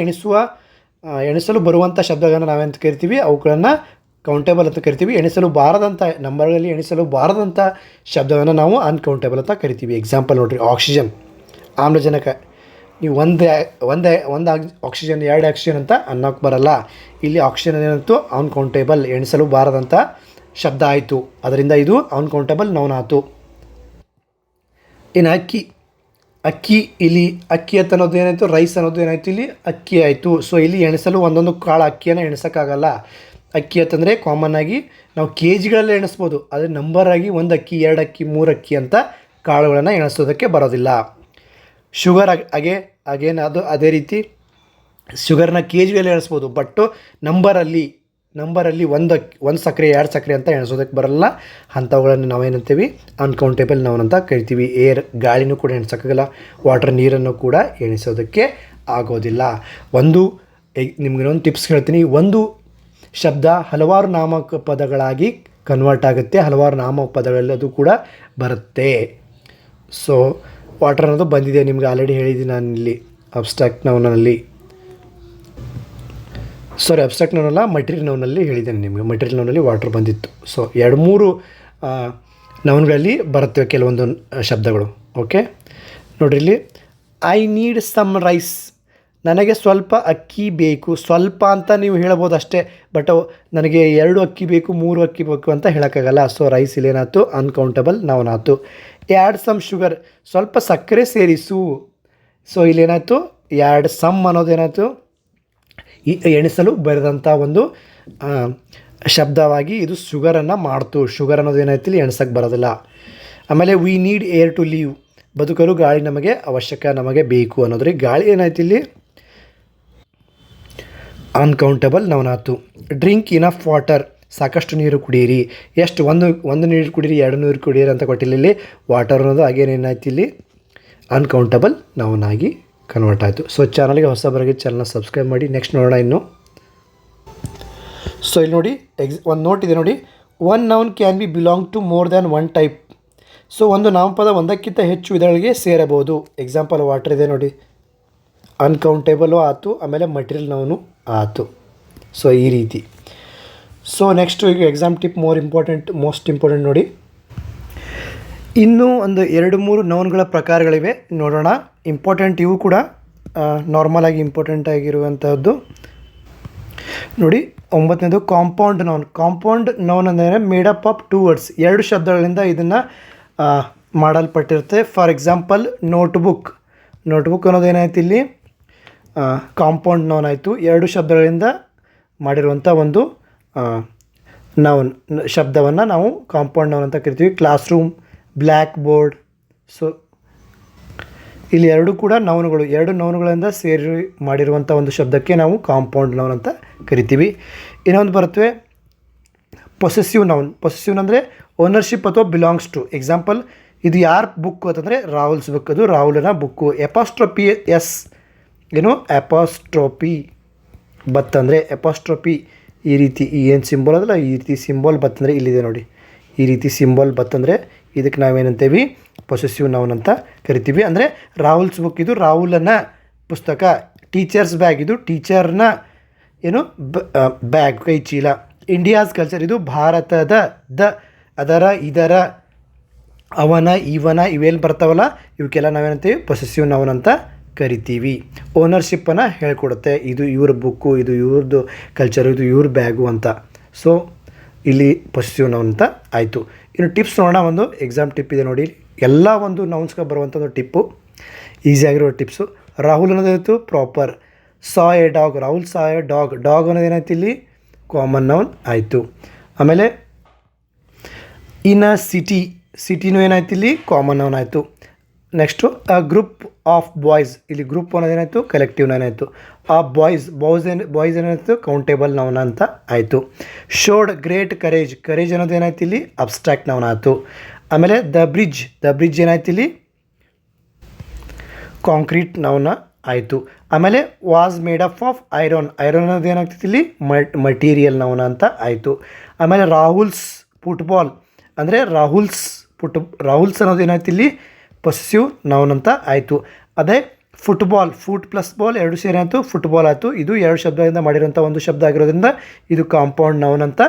ಎಣಿಸಲು ಬರುವಂಥ ಶಬ್ದಗಳನ್ನು ನಾವೆಂತ ಕರಿತೀವಿ, ಅವುಗಳನ್ನು ಕೌಂಟೇಬಲ್ ಅಂತ ಕರಿತೀವಿ. ಎಣಿಸಲು ಬಾರದಂಥ ನಂಬರ್ಗಳಲ್ಲಿ ಎಣಿಸಲು ಬಾರದಂಥ ಶಬ್ದವನ್ನು ನಾವು ಅನ್ಕೌಂಟೇಬಲ್ ಅಂತ ಕರಿತೀವಿ. ಎಕ್ಸಾಂಪಲ್ ನೋಡಿರಿ, ಆಕ್ಸಿಜನ್, ಆಮ್ಲಜನಕ. ನೀವು ಒಂದು ಆಕ್ಸಿಜನ್, 2 ಆಕ್ಸಿಜನ್ ಅಂತ ಅನ್ನೋಕ್ಕೆ ಬರಲ್ಲ. ಇಲ್ಲಿ ಆಕ್ಸಿಜನ್ ಏನಂತೂ ಅನ್ಕೌಂಟೇಬಲ್, ಎಣಿಸಲು ಬಾರದಂಥ ಶಬ್ದ ಆಯಿತು. ಅದರಿಂದ ಇದು ಅನ್ಕೌಂಟೇಬಲ್ ನೌನ್ ಆಯಿತು. ಇನ್ನು ಅಕ್ಕಿ ಇಲ್ಲಿ ಅಕ್ಕಿ ಅಂತ ಅನ್ನೋದು ಏನಾಯಿತು, ರೈಸ್ ಅನ್ನೋದು ಏನಾಯಿತು, ಇಲ್ಲಿ ಅಕ್ಕಿ ಆಯಿತು. ಸೊ ಇಲ್ಲಿ ಎಣಿಸಲು ಒಂದೊಂದು ಕಾಳು ಅಕ್ಕಿಯನ್ನು ಎಣಿಸೋಕ್ಕಾಗಲ್ಲ. ಅಕ್ಕಿ ಅಂತಂದರೆ ಕಾಮನ್ ಆಗಿ ನಾವು ಕೆ ಜಿಗಳಲ್ಲಿ ಎಣಿಸ್ಬೋದು, ಆದರೆ ನಂಬರಾಗಿ 1 ಅಕ್ಕಿ, 2 ಅಕ್ಕಿ, 3 ಅಕ್ಕಿ ಅಂತ ಕಾಳುಗಳನ್ನು ಎಣಿಸೋದಕ್ಕೆ ಬರೋದಿಲ್ಲ. ಶುಗರ್ ಅಗೇನ್ ಅದು ಅದೇ ರೀತಿ ಶುಗರ್ನ ಕೆ ಜಿಯಲ್ಲಿ ಎಣಿಸ್ಬೋದು, ಬಟ್ ನಂಬರಲ್ಲಿ 1 ಸಕ್ಕರೆ, 2 ಸಕ್ಕರೆ ಅಂತ ಎಣಿಸೋದಕ್ಕೆ ಬರಲ್ಲ. ಅಂಥವುಗಳನ್ನು ನಾವೇನಂತೀವಿ, ಅನ್ಕೌಂಟೇಬಲ್ ನೌನ್ ಅಂತ ಕರಿತೀವಿ. ಗಾಳಿನೂ ಕೂಡ ಎಣಿಸೋಕ್ಕಾಗಲ್ಲ, ವಾಟರ್, ನೀರನ್ನು ಕೂಡ ಎಣಿಸೋದಕ್ಕೆ ಆಗೋದಿಲ್ಲ. ನಿಮ್ಗೆ ಟಿಪ್ಸ್ ಹೇಳ್ತೀನಿ. ಒಂದು ಶಬ್ದ ಹಲವಾರು ನಾಮಪದಗಳಾಗಿ ಕನ್ವರ್ಟ್ ಆಗುತ್ತೆ, ಹಲವಾರು ನಾಮಪದಗಳಲ್ಲಿ ಅದು ಕೂಡ ಬರುತ್ತೆ. ಸೊ ವಾಟರ್ ಅನ್ನೋದು ಬಂದಿದೆ, ನಿಮ್ಗೆ ಆಲ್ರೆಡಿ ಹೇಳಿದ್ದೀನಿ ನಾನು ಇಲ್ಲಿ ಅಬ್ಸ್ಟ್ರಾಕ್ಟ್ ನೌನಲ್ಲಿ, ಅಬ್ಸ್ಟ್ರಾಕ್ಟ್ ನೌನಲ್ಲ, ಮಟೀರಿಯಲ್ ನೌನಲ್ಲಿ ಹೇಳಿದ್ದೇನೆ ನಿಮಗೆ. ಮಟೀರಿಯಲ್ ನೌನಲ್ಲಿ ವಾಟರ್ ಬಂದಿತ್ತು. ಸೊ 2-3 ನೌನ್ಗಳಲ್ಲಿ ಬರುತ್ತೆ ಕೆಲವೊಂದು ಶಬ್ದಗಳು. ಓಕೆ ನೋಡಿರಿ, ಇಲ್ಲಿ ಐ ನೀಡ್ ಸಮ್ ರೈಸ್. ನನಗೆ ಸ್ವಲ್ಪ ಅಕ್ಕಿ ಬೇಕು. ಸ್ವಲ್ಪ ಅಂತ ನೀವು ಹೇಳ್ಬೋದು ಅಷ್ಟೇ, ಬಟ್ ನನಗೆ 2 ಅಕ್ಕಿ ಬೇಕು, 3 ಅಕ್ಕಿ ಬೇಕು ಅಂತ ಹೇಳೋಕ್ಕಾಗಲ್ಲ. ಸೊ ರೈಸ್ ಇಲ್ಲೇನಾಯ್ತು, ಅನ್ಕೌಂಟಬಲ್ ನೌನ್ ಆಯ್ತು. ಆ್ಯಡ್ ಸಮ್ ಶುಗರ್, ಸ್ವಲ್ಪ ಸಕ್ಕರೆ ಸೇರಿಸು. ಸೊ ಇಲ್ಲೇನಾಯಿತು, ಆ್ಯಡ್ ಸಮ್ ಅನ್ನೋದೇನಾಯಿತು, ಈ ಎಣಿಸಲು ಬರೆದಂಥ ಒಂದು ಶಬ್ದವಾಗಿ ಇದು ಶುಗರನ್ನು ಮಾಡ್ತು. ಶುಗರ್ ಅನ್ನೋದೇನಾಯ್ತು, ಇಲ್ಲಿ ಎಣಿಸಕ್ಕೆ ಬರೋದಿಲ್ಲ. ಆಮೇಲೆ we need air to live, ಬದುಕಲು ಗಾಳಿ ನಮಗೆ ಅವಶ್ಯಕ, ನಮಗೆ ಬೇಕು ಅನ್ನೋದ್ರಿಗೆ ಗಾಳಿ ಏನಾಯ್ತು ಇಲ್ಲಿ ಅನ್ಕೌಂಟಬಲ್ ನೌನ್ ಆಯ್ತು. ಡ್ರಿಂಕ್ ಇನಫ್ ವಾಟರ್, ಸಾಕಷ್ಟು ನೀರು ಕುಡಿಯಿರಿ. ಎಷ್ಟು, ಒಂದು ನೀರು ಕುಡೀರಿ, 2 ನೀರು ಕುಡಿಯಿರಿ ಅಂತ ಕೊಟ್ಟಿಲ್ಲ. ಇಲ್ಲಿ ವಾಟರ್ ಅನ್ನೋದು ಹಾಗೇನೇನಾಯ್ತು ಇಲ್ಲಿ ಅನ್ಕೌಂಟಬಲ್ ನೌನ್ ಆಗಿ ಕನ್ವರ್ಟ್ ಆಯಿತು. ಸೊ ಚಾನಲ್ಗೆ ಹೊಸಬರಾಗಿ ಚಾನಲ್ನ ಸಬ್ಸ್ಕ್ರೈಬ್ ಮಾಡಿ. ನೆಕ್ಸ್ಟ್ ನೋಡೋಣ ಇನ್ನು. ಸೊ ಇಲ್ಲಿ ನೋಡಿ ಒಂದು ನೋಟ್ ಇದೆ ನೋಡಿ, one noun can be belong to more than one type. So ಒಂದು ನಾಮಪದ ಒಂದಕ್ಕಿಂತ ಹೆಚ್ಚು ವಿಧಗಳಿಗೆ ಸೇರಬಹುದು. ಎಕ್ಸಾಂಪಲ್ ವಾಟರ್ ಇದೆ ನೋಡಿ, ಅನ್ಕೌಂಟೇಬಲು ಆಯಿತು, ಆಮೇಲೆ ಮಟೀರಿಯಲ್ ನೌನು ಆಯಿತು. ಸೊ ಈ ರೀತಿ. ಸೊ ನೆಕ್ಸ್ಟು ಈಗ ಎಕ್ಸಾಮ್ ಟಿಪ್ ಮೋಸ್ಟ್ ಇಂಪಾರ್ಟೆಂಟ್ ನೋಡಿ. ಇನ್ನೂ ಒಂದು 2-3 ನೌನ್ಗಳ ಪ್ರಕಾರಗಳಿವೆ, ನೋಡೋಣ. ಇಂಪಾರ್ಟೆಂಟ್ ಇವು ಕೂಡ ನಾರ್ಮಲಾಗಿ ಇಂಪಾರ್ಟೆಂಟ್ ಆಗಿರುವಂಥದ್ದು ನೋಡಿ. 9ನೇದು ಕಾಂಪೌಂಡ್ ನೌನ್. ಕಾಂಪೌಂಡ್ ನೌನ್ ಅಂದರೆ ಮೇಡಪ್ ಆಫ್ 2 ವರ್ಡ್ಸ್, 2 ಶಬ್ದಗಳಿಂದ ಇದನ್ನು ಮಾಡಲ್ಪಟ್ಟಿರುತ್ತೆ. ಫಾರ್ ಎಕ್ಸಾಂಪಲ್ ನೋಟ್ಬುಕ್ ಅನ್ನೋದೇನಾಯ್ತು ಇಲ್ಲಿ ಕಾಂಪೌಂಡ್ ನೌನ್ ಆಯಿತು. 2 ಶಬ್ದಗಳಿಂದ ಮಾಡಿರುವಂಥ ಒಂದು ನೌನ್ ಶಬ್ದವನ್ನು ನಾವು ಕಾಂಪೌಂಡ್ ನೌನ್ ಅಂತ ಕರಿತೀವಿ. Class room, black board. So ಇಲ್ಲಿ 2 ಕೂಡ ನೌನ್ಗಳು, 2 ನೌನ್ಗಳಿಂದ ಸೇರಿ ಮಾಡಿರುವಂಥ ಒಂದು ಶಬ್ದಕ್ಕೆ ನಾವು ಕಾಂಪೌಂಡ್ ನೌನ್ ಅಂತ ಕರಿತೀವಿ. ಇನ್ನೊಂದು ಬರ್ತವೆ ಪೊಸೆಸಿವ್ ನೌನ್. ಪೊಸೆಸಿವ್ ಅಂದರೆ ಓನರ್ಶಿಪ್ ಅಥವಾ ಬಿಲಾಂಗ್ಸ್ ಟು. ಎಕ್ಸಾಂಪಲ್, ಇದು ಯಾರ ಬುಕ್ಕು ಅಂತಂದರೆ ರಾಹುಲ್ಸ್ ಬುಕ್, ಅದು ರಾಹುಲನ ಬುಕ್ಕು. ಎಪಾಸ್ಟ್ರೋಪಿ ಎಸ್ ಏನು ಎಪಾಸ್ಟ್ರೋಪಿ ಬತ್ತಂದರೆ ಎಪಾಸ್ಟ್ರೋಪಿ ಈ ರೀತಿ ಏನು ಸಿಂಬಲ್ ಅದಲ್ಲ, ಈ ರೀತಿ ಸಿಂಬಲ್ ಬತ್ತಂದರೆ ಇಲ್ಲಿದೆ ನೋಡಿ, ಈ ರೀತಿ ಸಿಂಬಲ್ ಬತ್ತಂದರೆ ಇದಕ್ಕೆ ನಾವೇನಂತೇವಿ ಪೊಸೆಸಿವ್ ನೌನ್ ಅಂತ ಕರಿತೀವಿ. ಅಂದರೆ ರಾಹುಲ್ಸ್ ಬುಕ್ ಇದು ರಾಹುಲನ ಪುಸ್ತಕ. ಟೀಚರ್ಸ್ ಬ್ಯಾಗ್ ಇದು ಟೀಚರ್ನ ಏನು ಬ್ಯಾಗ್, ಕೈ ಚೀಲ. ಇಂಡಿಯಾಸ್ ಕಲ್ಚರ್ ಇದು ಭಾರತದ ಅದರ ಇದರ ಅವನ ಇವನ ಇವೆಲ್ಲಿ ಬರ್ತಾವಲ್ಲ ಇವಕ್ಕೆಲ್ಲ ನಾವೇನಂತೀವಿ ಪೊಸೆಸಿವ್ ನೌನ್ ಅಂತ ಕರಿತೀವಿ. ಓನರ್ಶಿಪ್ಪನ್ನು ಹೇಳ್ಕೊಡುತ್ತೆ, ಇದು ಇವ್ರ ಬುಕ್ಕು, ಇದು ಇವ್ರದ್ದು ಕಲ್ಚರು, ಇದು ಇವ್ರ ಬ್ಯಾಗು ಅಂತ. ಸೊ ಇಲ್ಲಿ ಪೊಸೆಸಿವ್ ನೌನ್ ಅಂತ ಆಯಿತು. ಇನ್ನು ಟಿಪ್ಸ್ ನೋಡೋಣ. ಒಂದು ಎಕ್ಸಾಮ್ ಟಿಪ್ ಇದೆ ನೋಡಿ, ಎಲ್ಲ ಒಂದು ನೌನ್ಸ್ಗೆ ಬರುವಂಥ ಒಂದು ಟಿಪ್ಪು, ಈಸಿಯಾಗಿರೋ ಟಿಪ್ಸು. ರಾಹುಲ್ ಅನ್ನೋದಾಯಿತು proper. Saw a dog, Rahul saw a dog. Dog ಅನ್ನೋದೇನಾಯ್ತು ಇಲ್ಲಿ ಕಾಮನ್ ನೌನ್ ಆಯಿತು. ಆಮೇಲೆ ಇನ್ ಅ ಸಿಟಿನೂ ಏನಾಯ್ತು ಇಲ್ಲಿ ಕಾಮನ್ ನೌನ್ ಆಯಿತು. Next a group of boys, ಇಲ್ಲಿ ಗ್ರೂಪ್ ಅನ್ನೋದೇನಾಯಿತು ಕಲೆಕ್ಟಿವ್ ನೌನ್ ಆಯಿತು. ಆ ಬಾಯ್ಸ್ ಏನಾಯಿತು ಕೌಂಟೇಬಲ್ ನೌನ್ ಅಂತ ಆಯಿತು. ಶೋಡ್ ಗ್ರೇಟ್ ಕರೇಜ್ ಅನ್ನೋದು ಏನಾಯ್ತು ಇಲ್ಲಿ ಅಬ್ಸ್ಟ್ರಾಕ್ಟ್ ನೌನ್ ಆಯಿತು. ಆಮೇಲೆ ದ ಬ್ರಿಡ್ಜ್ ಏನಾಯ್ತು ಇಲ್ಲಿ ಕಾಂಕ್ರೀಟ್ ನೌನ ಆಯಿತು. ಆಮೇಲೆ was made up of iron ಅನ್ನೋದು ಏನಾಗ್ತೈತಿ ಇಲ್ಲಿ ಮಟೀರಿಯಲ್ ನೌನ ಅಂತ ಆಯಿತು. ಆಮೇಲೆ ರಾಹುಲ್ಸ್ ಫುಟ್ಬಾಲ್ ಅಂದರೆ ರಾಹುಲ್ಸ್ ಅನ್ನೋದು ಏನಾಯ್ತು ಇಲ್ಲಿ ಪೊಸೆಸಿವ್ ನೌನ್ ಅಂತ ಆಯಿತು. ಅದೇ ಫುಟ್ಬಾಲ್, ಫುಟ್ ಪ್ಲಸ್ ಬಾಲ್ 2 ಸೇರಿ ಆಯಿತು, ಫುಟ್ಬಾಲ್ ಆಯಿತು. ಇದು 2 ಶಬ್ದದಿಂದ ಮಾಡಿರೋಂಥ ಒಂದು ಶಬ್ದ ಆಗಿರೋದ್ರಿಂದ ಇದು ಕಾಂಪೌಂಡ್ ನೌನ್ ಅಂತ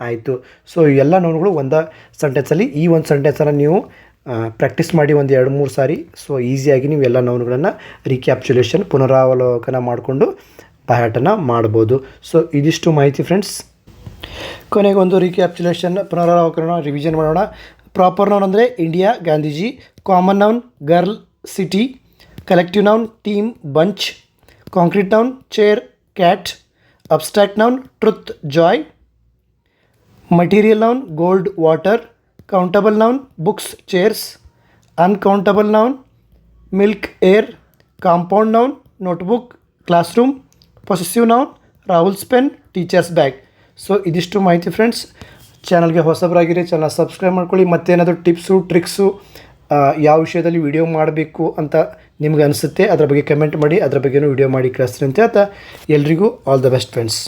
ಆಯಿತು. ಸೊ ಎಲ್ಲ ನೌನ್ಗಳು ಒಂದು ಸೆಂಟೆನ್ಸಲ್ಲಿ, ಈ ಒಂದು ಸೆಂಟೆನ್ಸನ್ನು ನೀವು ಪ್ರಾಕ್ಟೀಸ್ ಮಾಡಿ ಒಂದು 2-3 ಸಾರಿ. ಸೊ ಈಸಿಯಾಗಿ ನೀವು ಎಲ್ಲ ನೌನ್ಗಳನ್ನು ರೀಕ್ಯಾಪ್ಚುಲೇಷನ್ ಪುನರಾವಲೋಕನ ಮಾಡಿಕೊಂಡು ಬಾಯಾಟನ ಮಾಡ್ಬೋದು. ಸೊ ಇದಿಷ್ಟು ಮಾಹಿತಿ ಫ್ರೆಂಡ್ಸ್. ಕೊನೆಗೆ ಒಂದು ರೀಕ್ಯಾಪ್ಚುಲೇಷನ್ ಪುನರಾವಲೋಕನ ರಿವಿಷನ್ ಮಾಡೋಣ. ಪ್ರಾಪರ್ ನೌನ್ ಅಂದರೆ India Gandhiji, common noun girl city, collective noun team bunch, concrete noun chair cat, abstract noun truth Joy, material noun gold water, countable noun books chairs, uncountable noun milk air, compound noun notebook class room, possessive noun Rahul's pen teachers bag. So ಇದಿಷ್ಟು ಮಾಹಿತಿ friends. ಚಾನಲ್ಗೆ ಹೊಸಬರಾಗಿರಿ, channel subscribe ಮಾಡ್ಕೊಳ್ಳಿ. ಮತ್ತೇನಾದರೂ tips tricks ಯಾವ ವಿಷಯದಲ್ಲಿ video ಮಾಡಬೇಕು ಅಂತ ನಿಮ್ಗೆ ಅನಿಸುತ್ತೆ ಅದರ ಬಗ್ಗೆ ಕಮೆಂಟ್ ಮಾಡಿ, ಅದರ ಬಗ್ಗೆನೂ ವಿಡಿಯೋ ಮಾಡಿ ಕಳಿಸ್ತೀನಿ ಅಂತ ಹೇಳ್ತಾ ಎಲ್ರಿಗೂ ಆಲ್ ದ ಬೆಸ್ಟ್ ಫ್ರೆಂಡ್ಸ್.